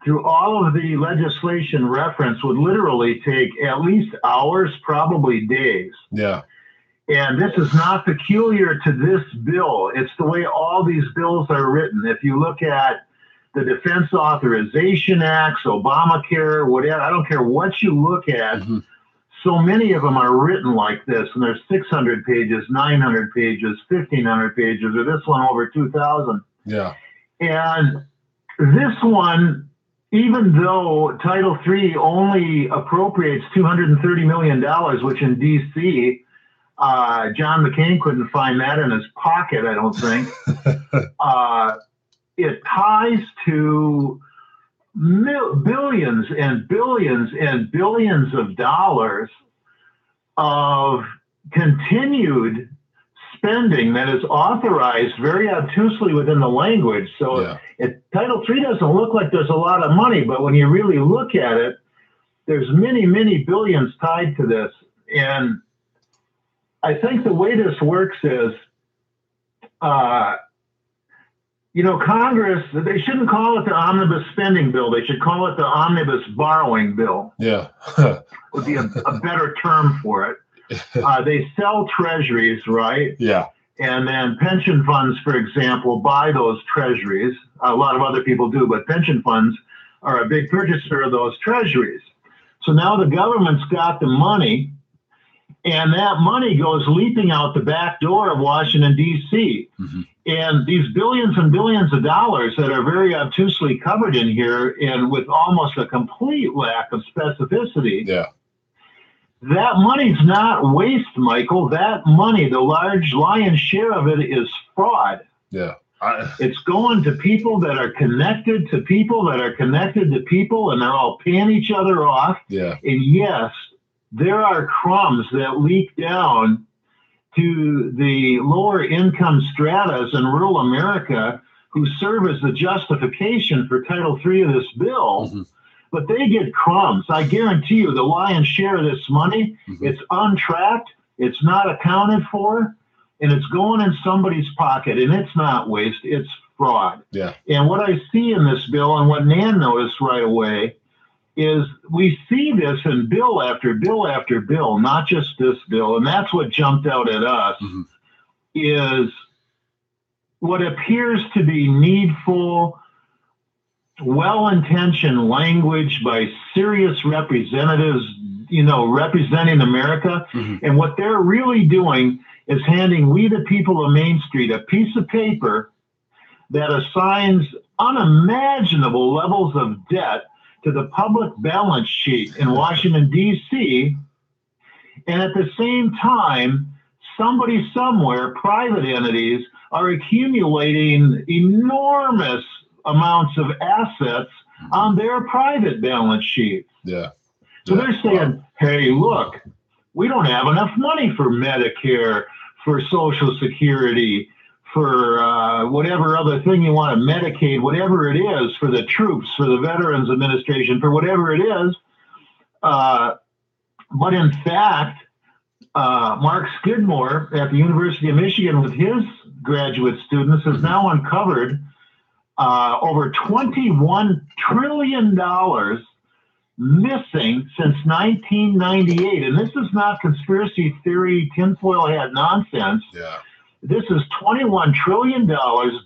through all of the legislation reference, would literally take at least hours, probably days. Yeah. And this is not peculiar to this bill. It's the way all these bills are written. If you look at the Defense Authorization Acts, Obamacare, whatever, I don't care what you look at, so many of them are written like this. And there's 600 pages, 900 pages, 1,500 pages, or this one over 2,000. Yeah. And this one, even though Title III only appropriates $230 million, which in D.C., John McCain couldn't find that in his pocket, I don't think. It ties to billions and billions and billions of dollars of continued spending that is authorized very obtusely within the language. So Title III doesn't look like there's a lot of money, but when you really look at it, there's many, many billions tied to this. And I think the way this works is, Congress, they shouldn't call it the Omnibus Spending Bill. They should call it the Omnibus Borrowing Bill. Yeah. Would be a better term for it. They sell treasuries, right? Yeah. And then pension funds, for example, buy those treasuries. A lot of other people do, but pension funds are a big purchaser of those treasuries. So now the government's got the money, and that money goes leaping out the back door of Washington, D.C. And these billions and billions of dollars that are very obtusely covered in here, and with almost a complete lack of specificity, that money's not waste, Michael. That money, the large lion's share of it, is fraud. Yeah. It's going to people that are connected to people that are connected to people, and they're all paying each other off. Yeah. And yes, there are crumbs that leak down to the lower income stratas in rural America who serve as the justification for Title III of this bill, but they get crumbs. I guarantee you the lion's share of this money, it's untracked, it's not accounted for, and it's going in somebody's pocket, and it's not waste, it's fraud. Yeah. And what I see in this bill, and what Nan noticed right away, is we see this in bill after bill after bill, not just this bill, and that's what jumped out at us, is what appears to be needful, well-intentioned language by serious representatives, you know, representing America. And what they're really doing is handing we the people of Main Street a piece of paper that assigns unimaginable levels of debt to the public balance sheet in Washington, D.C., and at the same time, somebody somewhere, private entities, are accumulating enormous amounts of assets on their private balance sheets. Yeah. So they're saying, hey, look, we don't have enough money for Medicare, for Social Security, for whatever other thing you want, to Medicaid, whatever it is, for the troops, for the Veterans Administration, for whatever it is. But in fact, Mark Skidmore at the University of Michigan with his graduate students has now uncovered over $21 trillion missing since 1998. And this is not conspiracy theory, tinfoil hat nonsense. Yeah. This is $21 trillion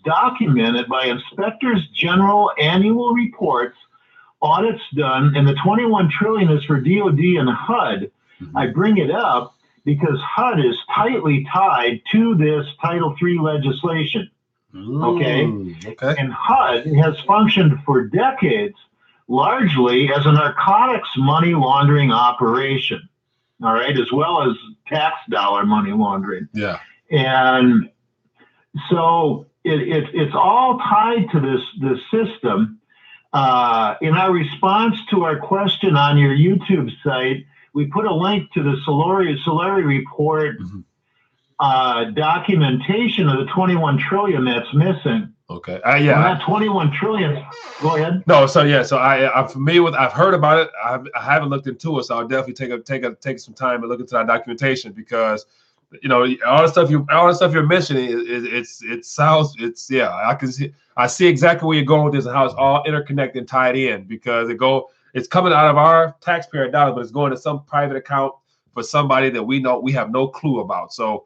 documented by inspectors general annual reports, audits done, and the $21 trillion is for DOD and HUD. I bring it up because HUD is tightly tied to this Title III legislation. Okay. And HUD has functioned for decades largely as a narcotics money laundering operation, all right, as well as tax dollar money laundering. Yeah. And so it's all tied to this system. In our response to our question on your YouTube site, we put a link to the Solari report documentation of the 21 trillion that's missing. Okay. Yeah. That 21 trillion. Go ahead. No. So yeah. So I'm familiar with. I've heard about it. I haven't looked into it. So I'll definitely take some time and look into that documentation because, you know, all the stuff you're mentioning it sounds I see exactly where you're going with this and how it's all interconnected and tied in because it's coming out of our taxpayer dollars, but it's going to some private account for somebody that we have no clue about. So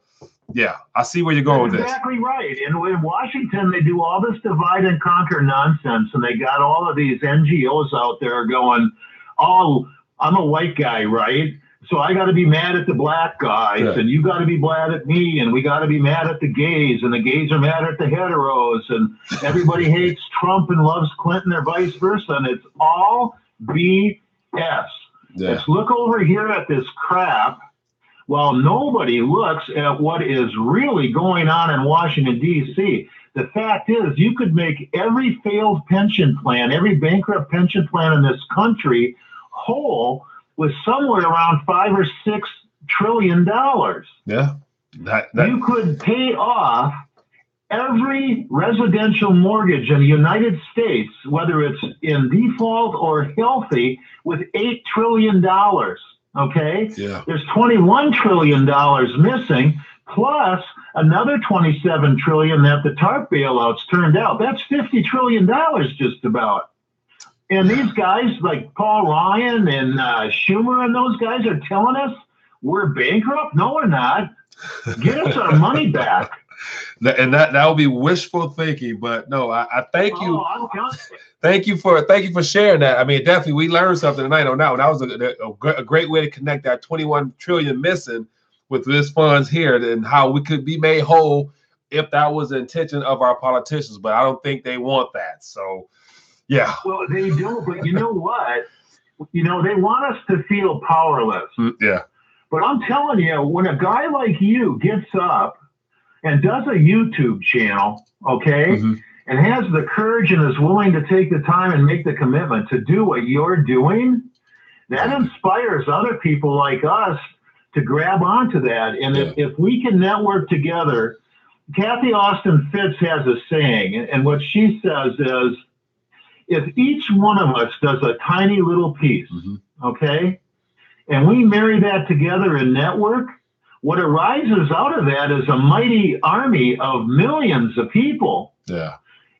yeah, I see where you're going with this. Exactly right. And in Washington, they do all this divide and conquer nonsense, and they got all of these NGOs out there going, "Oh, I'm a white guy, right? So I got to be mad at the black guys, and you got to be mad at me, and we got to be mad at the gays, and the gays are mad at the heteros, and everybody hates Trump and loves Clinton, or vice versa, and it's all BS. Yeah. Let's look over here at this crap while nobody looks at what is really going on in Washington, D.C. The fact is, you could make every failed pension plan, every bankrupt pension plan in this country whole with somewhere around $5 or $6 trillion. Yeah. You could pay off every residential mortgage in the United States, whether it's in default or healthy, with $8 trillion. Okay? Yeah. There's $21 trillion missing, plus another $27 trillion that the TARP bailouts turned out. That's $50 trillion just about. And these guys like Paul Ryan and Schumer and those guys are telling us we're bankrupt? No, we're not. Get us our money back. And that would be wishful thinking, but no, I thank you. Thank you for sharing that. I mean, definitely we learned something tonight on that one. That was a great way to connect that 21 trillion missing with this funds here and how we could be made whole if that was the intention of our politicians. But I don't think they want that. So, yeah. Well, they don't. But you know what? You know, they want us to feel powerless. Yeah. But I'm telling you, when a guy like you gets up and does a YouTube channel, okay, and has the courage and is willing to take the time and make the commitment to do what you're doing, that inspires other people like us to grab onto that. And if we can network together Kathy Austin Fitz has a saying, and what she says is, if each one of us does a tiny little piece, okay, and we marry that together in network, what arises out of that is a mighty army of millions of people. Yeah.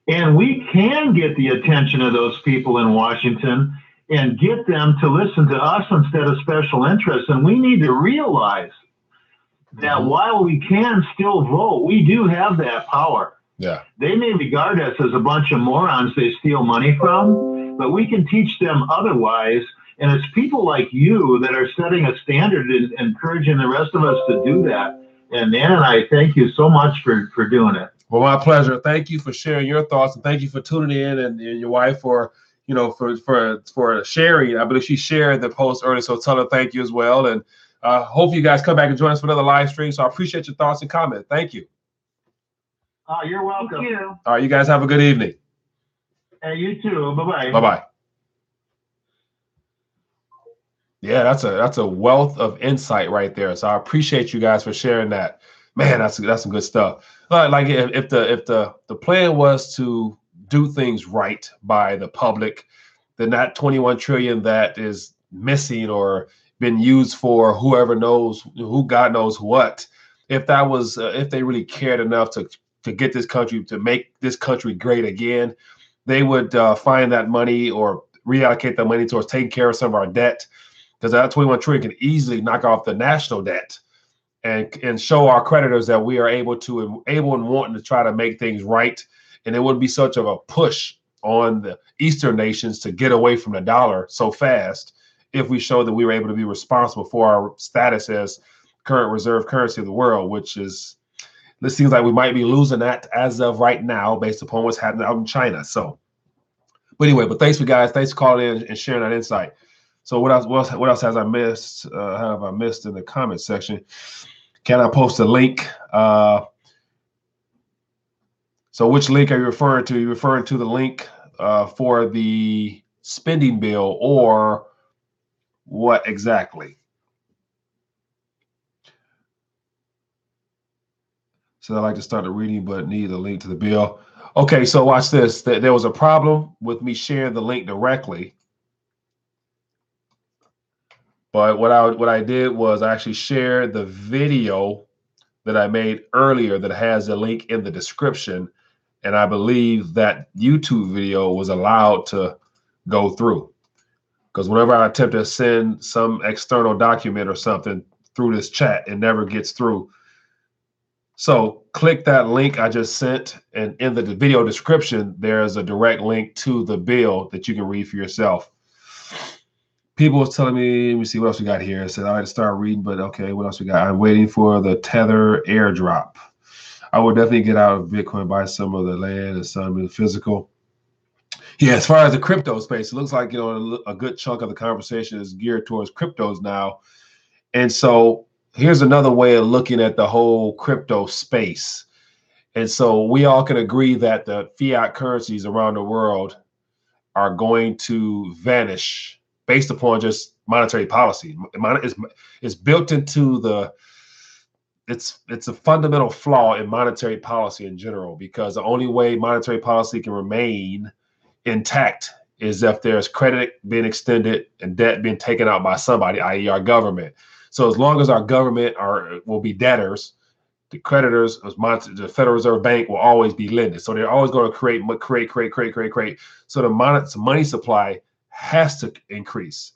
And we can get the attention of those people in Washington and get them to listen to us instead of special interests. And we need to realize that while we can still vote, we do have that power. Yeah. They may regard us as a bunch of morons they steal money from, but we can teach them otherwise. And it's people like you that are setting a standard and encouraging the rest of us to do that. And Ann and I thank you so much for doing it. Well, my pleasure. Thank you for sharing your thoughts, and thank you for tuning in, and your wife for for sharing. I believe she shared the post earlier, so tell her thank you as well. And hope you guys come back and join us for another live stream. So I appreciate your thoughts and comments. Thank you. You're welcome. Thank you. All right, you guys have a good evening. Hey, you too. Bye-bye. Bye-bye. Yeah, that's a wealth of insight right there. So I appreciate you guys for sharing that. Man, that's some good stuff. Like if the plan was to do things right by the public, then that 21 trillion that is missing or been used for whoever knows who, God knows what, if that was if they really cared enough to get this country, to make this country great again, they would find that money or reallocate that money towards taking care of some of our debt, because that 21 trillion can easily knock off the national debt and show our creditors that we are able and wanting to try to make things right. And it wouldn't be such of a push on the Eastern nations to get away from the dollar so fast if we show that we were able to be responsible for our status as current reserve currency of the world, which is, it seems like we might be losing that as of right now based upon what's happening out in China. So, but anyway, thanks for calling in and sharing that insight. So what else have I missed in the comment section? Can I post a link? So which link are you referring to? You're referring to the link for the spending bill, or what exactly? So I like to start the reading, but need a link to the bill. Okay, so watch this. There was a problem with me sharing the link directly. But what I did was I actually shared the video that I made earlier that has a link in the description. And I believe that YouTube video was allowed to go through, because whenever I attempt to send some external document or something through this chat, it never gets through. So click that link I just sent, and in the video description, there's a direct link to the bill that you can read for yourself. People was telling me, let me see what else we got here. I said, all right, start reading, but okay, what else we got? I'm waiting for the Tether airdrop. I would definitely get out of Bitcoin, buy some of the land and some of the physical. Yeah, as far as the crypto space, it looks like, a good chunk of the conversation is geared towards cryptos now. And so here's another way of looking at the whole crypto space. And so we all can agree that the fiat currencies around the world are going to vanish based upon just monetary policy. It's built into it's a fundamental flaw in monetary policy in general, because the only way monetary policy can remain intact is if there's credit being extended and debt being taken out by somebody, i.e. our government. So as long as our government will be debtors, the creditors, the Federal Reserve Bank will always be lending. So they're always going to create. So the money supply has to increase.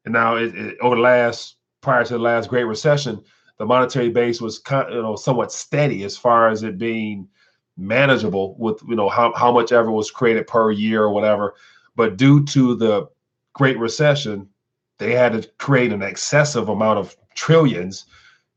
And now prior to the last Great Recession, the monetary base was somewhat steady as far as it being manageable with how much ever was created per year or whatever. But due to the Great Recession, they had to create an excessive amount of trillions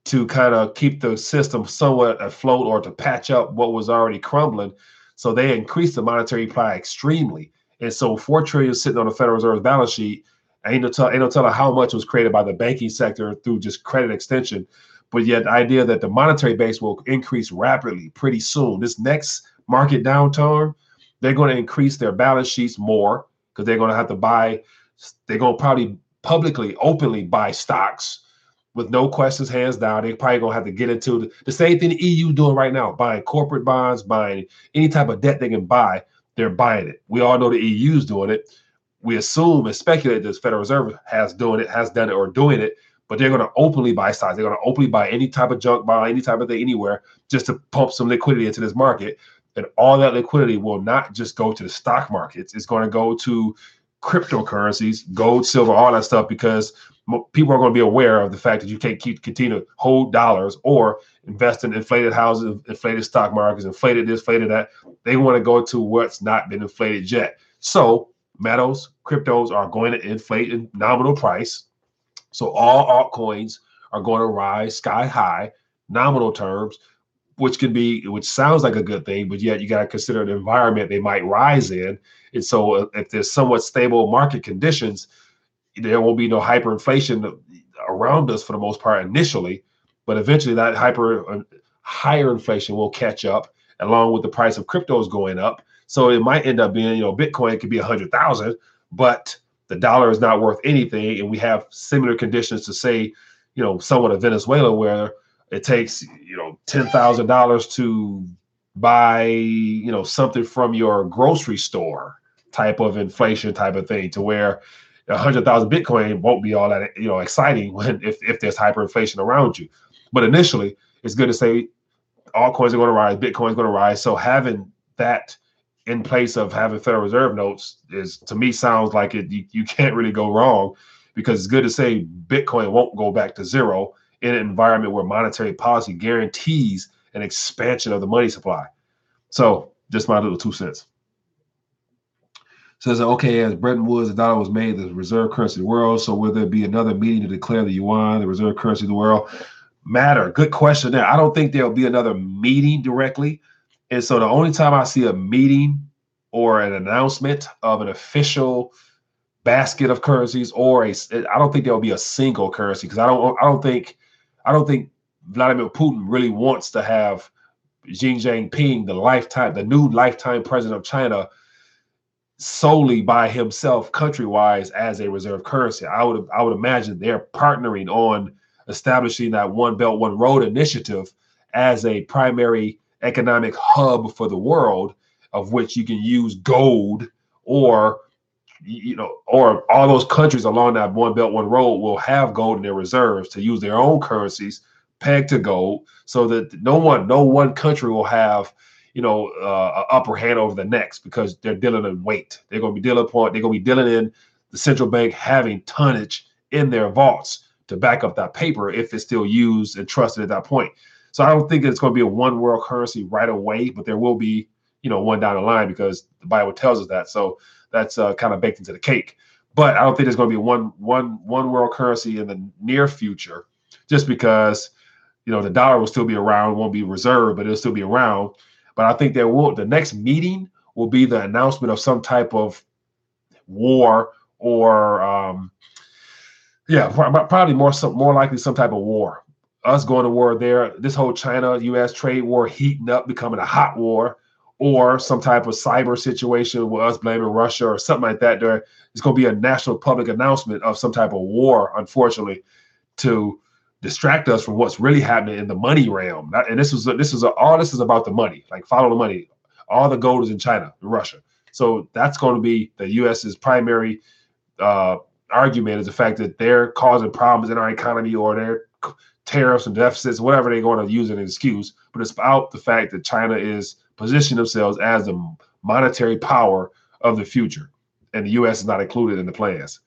to kind of keep the system somewhat afloat or to patch up what was already crumbling. So they increased the monetary supply extremely. And so $4 trillion sitting on the Federal Reserve's balance sheet, ain't no telling how much was created by the banking sector through just credit extension. But yet the idea that the monetary base will increase rapidly pretty soon. This next market downturn, they're going to increase their balance sheets more, because they're going to have to buy, they're going to probably publicly, openly buy stocks with no questions, hands down. They're probably gonna have to get into the same thing the EU doing right now, buying corporate bonds, buying any type of debt they can buy. They're buying it. We all know the EU's doing it. We assume and speculate that the Federal Reserve has done it, or doing it, but they're going to openly buy stocks. They're going to openly buy any type of junk bond, any type of thing anywhere, just to pump some liquidity into this market. And all that liquidity will not just go to the stock markets. It's going to go to cryptocurrencies, gold, silver, all that stuff, because people are going to be aware of the fact that you can't continue to hold dollars or invest in inflated houses, inflated stock markets, inflated this, inflated that. They want to go to what's not been inflated yet. So metals, cryptos are going to inflate in nominal price. So all altcoins are going to rise sky high, nominal terms, which sounds like a good thing, but yet you got to consider the environment they might rise in. And so if there's somewhat stable market conditions, there won't be no hyperinflation around us for the most part initially, but eventually that higher inflation will catch up along with the price of cryptos going up. So it might end up being, Bitcoin could be 100,000, but the dollar is not worth anything. And we have similar conditions to say, somewhat of Venezuela, where it takes, $10,000 to buy, something from your grocery store type of inflation type of thing, to where 100,000 Bitcoin won't be all that, exciting if there's hyperinflation around you. But initially, it's good to say all coins are going to rise, Bitcoin's going to rise. So having that in place of having Federal Reserve notes to me sounds like you can't really go wrong, because it's good to say Bitcoin won't go back to zero in an environment where monetary policy guarantees an expansion of the money supply. So just my little 2 cents. Says, okay, as Bretton Woods, the dollar was made the reserve currency of the world. So will there be another meeting to declare the yuan the reserve currency of the world? Matter. Good question there. I don't think there'll be another meeting directly. And so the only time I see a meeting or an announcement of an official basket of currencies, I don't think there'll be a single currency, because I don't think Vladimir Putin really wants to have Xi Jinping, the new lifetime president of China, solely by himself country-wise as a reserve currency. I would imagine they're partnering on establishing that One Belt, One Road initiative as a primary economic hub for the world, of which you can use gold, or all those countries along that One Belt, One Road will have gold in their reserves to use their own currencies pegged to gold, so that no one country will have an upper hand over the next, because they're dealing in weight. They're going to be dealing in the central bank having tonnage in their vaults to back up that paper if it's still used and trusted at that point. So I don't think it's going to be a one world currency right away, but there will be, one down the line, because the Bible tells us that. So that's kind of baked into the cake. But I don't think there's going to be one world currency in the near future, just because, the dollar will still be around, won't be reserved, but it'll still be around. But I think the next meeting will be the announcement of some type of war, or probably more likely some type of war. Us going to war there, this whole China-U.S. trade war heating up, becoming a hot war, or some type of cyber situation with us blaming Russia or something like that. It's going to be a national public announcement of some type of war, unfortunately, to distract us from what's really happening in the money realm. And all this is about the money, like follow the money. All the gold is in China and Russia. So that's going to be the U.S.'s primary argument, is the fact that they're causing problems in our economy, or their tariffs and deficits, whatever they're going to use as an excuse. But it's about the fact that China is positioning themselves as the monetary power of the future, and the U.S. is not included in the plans.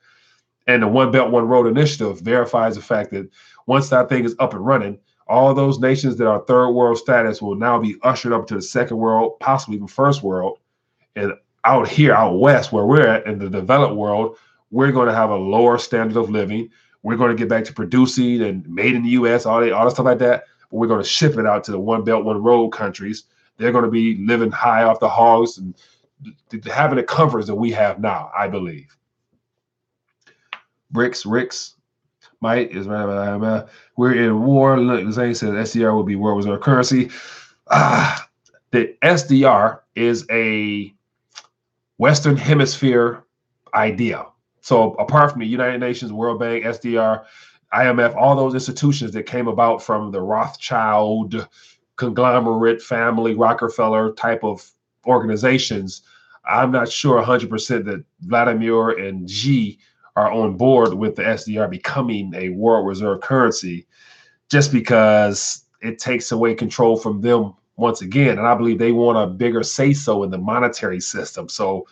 And the One Belt, One Road initiative verifies the fact that once that thing is up and running, all those nations that are third world status will now be ushered up to the second world, possibly even first world. And out west, where we're at in the developed world, we're going to have a lower standard of living. We're going to get back to producing and made in the U.S., all that stuff like that. But we're going to ship it out to the One Belt, One Road countries. They're going to be living high off the hogs and having the comforts that we have now, I believe. Ricks, Mike is right. We're in war. Look, Zane says SDR will be world reserve currency. The SDR is a Western Hemisphere idea. So apart from the United Nations, World Bank, SDR, IMF, all those institutions that came about from the Rothschild conglomerate family, Rockefeller type of organizations. I'm not sure 100% that Vladimir and Xi are on board with the SDR becoming a world reserve currency, just because it takes away control from them once again. And I believe they want a bigger say-so in the monetary system. So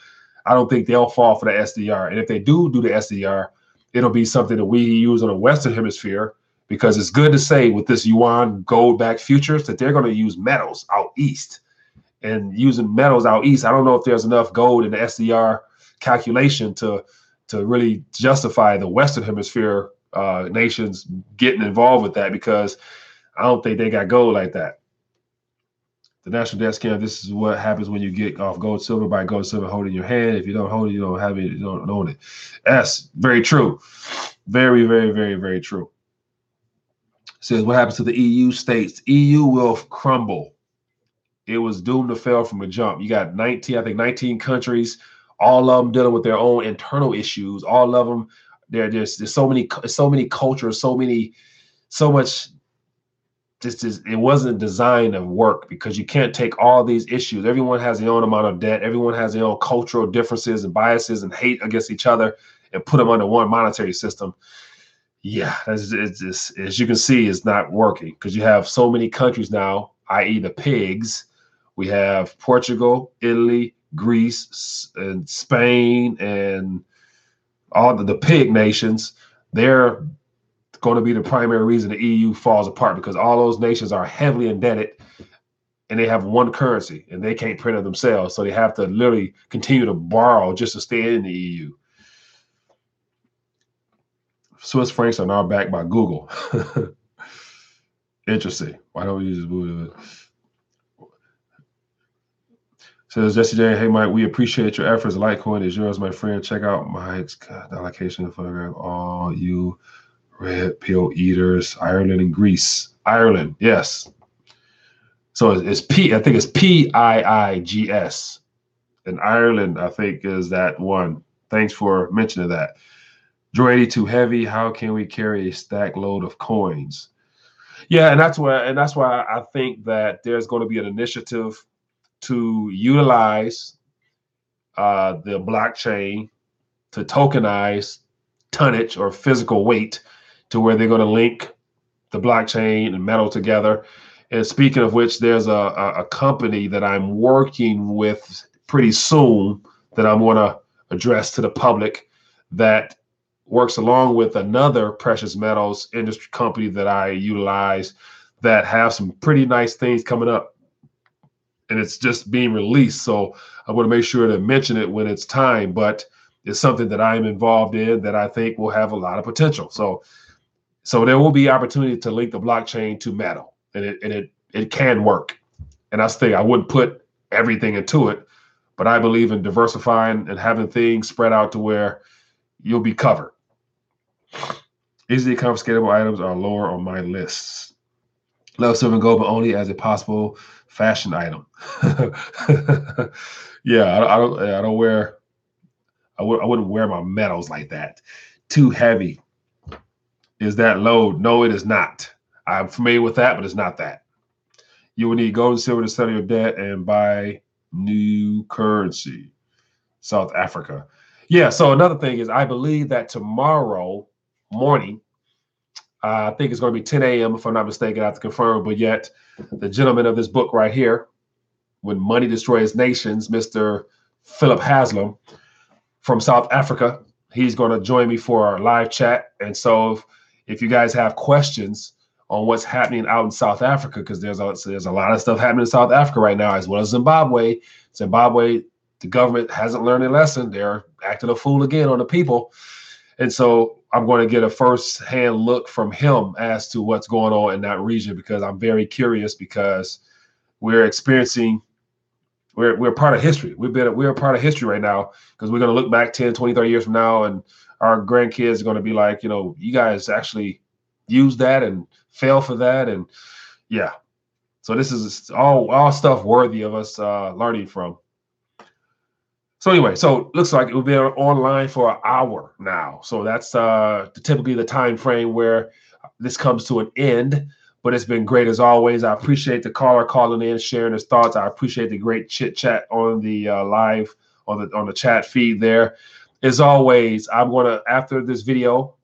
I don't think they'll fall for the SDR. And if they do the SDR, it'll be something that we use on the Western Hemisphere, because it's good to say with this yuan gold-backed futures that they're going to use metals out east. And using metals out east, I don't know if there's enough gold in the SDR calculation to really justify the Western Hemisphere nations getting involved with that, because I don't think they got gold like that. The national debt scam, this is what happens when you get off gold, silver, by gold, silver, hold it in your hand. If you don't hold it, you don't have it, you don't own it. That's very true. Very, very, very, very true. Says, what happens to the EU states? EU will crumble. It was doomed to fail from the jump. You got 19 countries, all of them dealing with their own internal issues. All of them, there's so many cultures, so much. It wasn't designed to work, because you can't take all these issues. Everyone has their own amount of debt. Everyone has their own cultural differences and biases and hate against each other, and put them under one monetary system. Yeah, as you can see, it's not working, because you have so many countries now, i.e. the pigs. We have Portugal, Italy, Greece, and Spain, and all the pig nations. They're going to be the primary reason the EU falls apart, because all those nations are heavily indebted, and they have one currency, and they can't print it themselves. So they have to literally continue to borrow just to stay in the EU. Swiss francs are now backed by Google. Interesting. Why don't we use Google? Says Jesse J, hey Mike, we appreciate your efforts. Litecoin is yours, my friend. Check out Mike's allocation photograph. All you red pill eaters, Ireland and Greece. Ireland, yes. So it's P, I think it's PIIGS. And Ireland, I think, is that one. Thanks for mentioning that. Droidy too heavy. How can we carry a stack load of coins? Yeah, and that's why I think that there's going to be an initiative to utilize the blockchain to tokenize tonnage or physical weight, to where they're going to link the blockchain and metal together. And speaking of which, there's a company that I'm working with pretty soon that I'm going to address to the public, that works along with another precious metals industry company that I utilize, that have some pretty nice things coming up, and it's just being released. So I want to make sure to mention it when it's time, but it's something that I'm involved in that I think will have a lot of potential. So there will be opportunity to link the blockchain to metal, and it can work. And I think I wouldn't put everything into it, but I believe in diversifying and having things spread out to where you'll be covered. Easily confiscatable items are lower on my lists. Love silver and gold, but only as a possible fashion item. Yeah, I don't wear. I wouldn't wear my metals like that. Too heavy. Is that load? No, it is not. I'm familiar with that, but it's not that. You will need gold and silver to settle your debt and buy new currency. South Africa. Yeah, so another thing is, I believe that tomorrow morning, I think it's going to be 10 a.m. if I'm not mistaken. I have to confirm, but yet the gentleman of this book right here, When Money Destroys Nations, Mr. Philip Haslam from South Africa, he's going to join me for our live chat. And so if you guys have questions on what's happening out in South Africa, because there's a lot of stuff happening in South Africa right now, as well as Zimbabwe. The government hasn't learned a lesson. They're acting a fool again on the people. And so I'm going to get a first-hand look from him as to what's going on in that region, because I'm very curious, because we're part of history. We're a part of history right now, because we're going to look back 10, 20, 30 years from now, and our grandkids are going to be like, you guys actually used that and fell for that. And yeah, so this is all stuff worthy of us learning from. So anyway, so looks like it will be online for an hour now. So that's typically the time frame where this comes to an end. But it's been great as always. I appreciate the caller calling in, sharing his thoughts. I appreciate the great chit chat on the live on the chat feed there. As always, I'm gonna, after this video,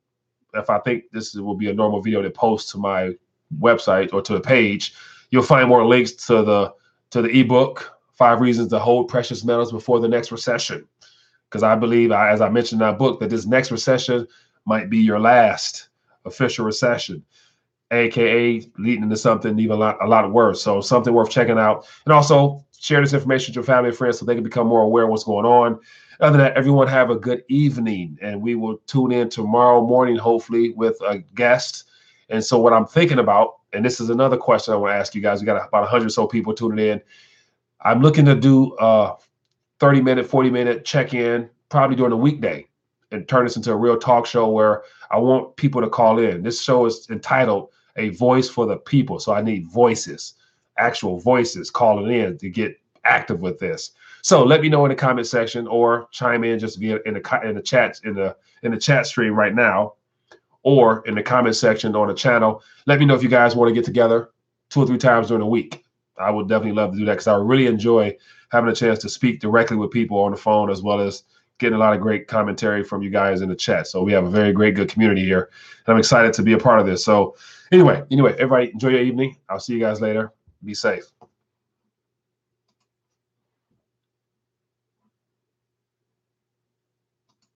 if I think this will be a normal video to post to my website or to the page, you'll find more links to the ebook, 5 Reasons to Hold Precious Metals Before the Next Recession. Because I believe, as I mentioned in that book, that this next recession might be your last official recession, aka leading into something even a lot worse. So something worth checking out. And also share this information with your family and friends so they can become more aware of what's going on. Other than that, everyone have a good evening, and we will tune in tomorrow morning, hopefully, with a guest. And so what I'm thinking about, and this is another question I want to ask you guys. We got about 100 or so people tuning in. I'm looking to do a 30-minute, 40-minute check-in, probably during a weekday, and turn this into a real talk show where I want people to call in. This show is entitled A Voice for the People. So I need voices, actual voices calling in to get active with this. So let me know in the comment section, or chime in just via in the chat stream right now, or in the comment section on the channel. Let me know if you guys want to get together 2 or 3 times during the week. I would definitely love to do that, because I really enjoy having a chance to speak directly with people on the phone, as well as getting a lot of great commentary from you guys in the chat. So we have a very great, good community here, and I'm excited to be a part of this. So anyway, everybody enjoy your evening. I'll see you guys later. Be safe.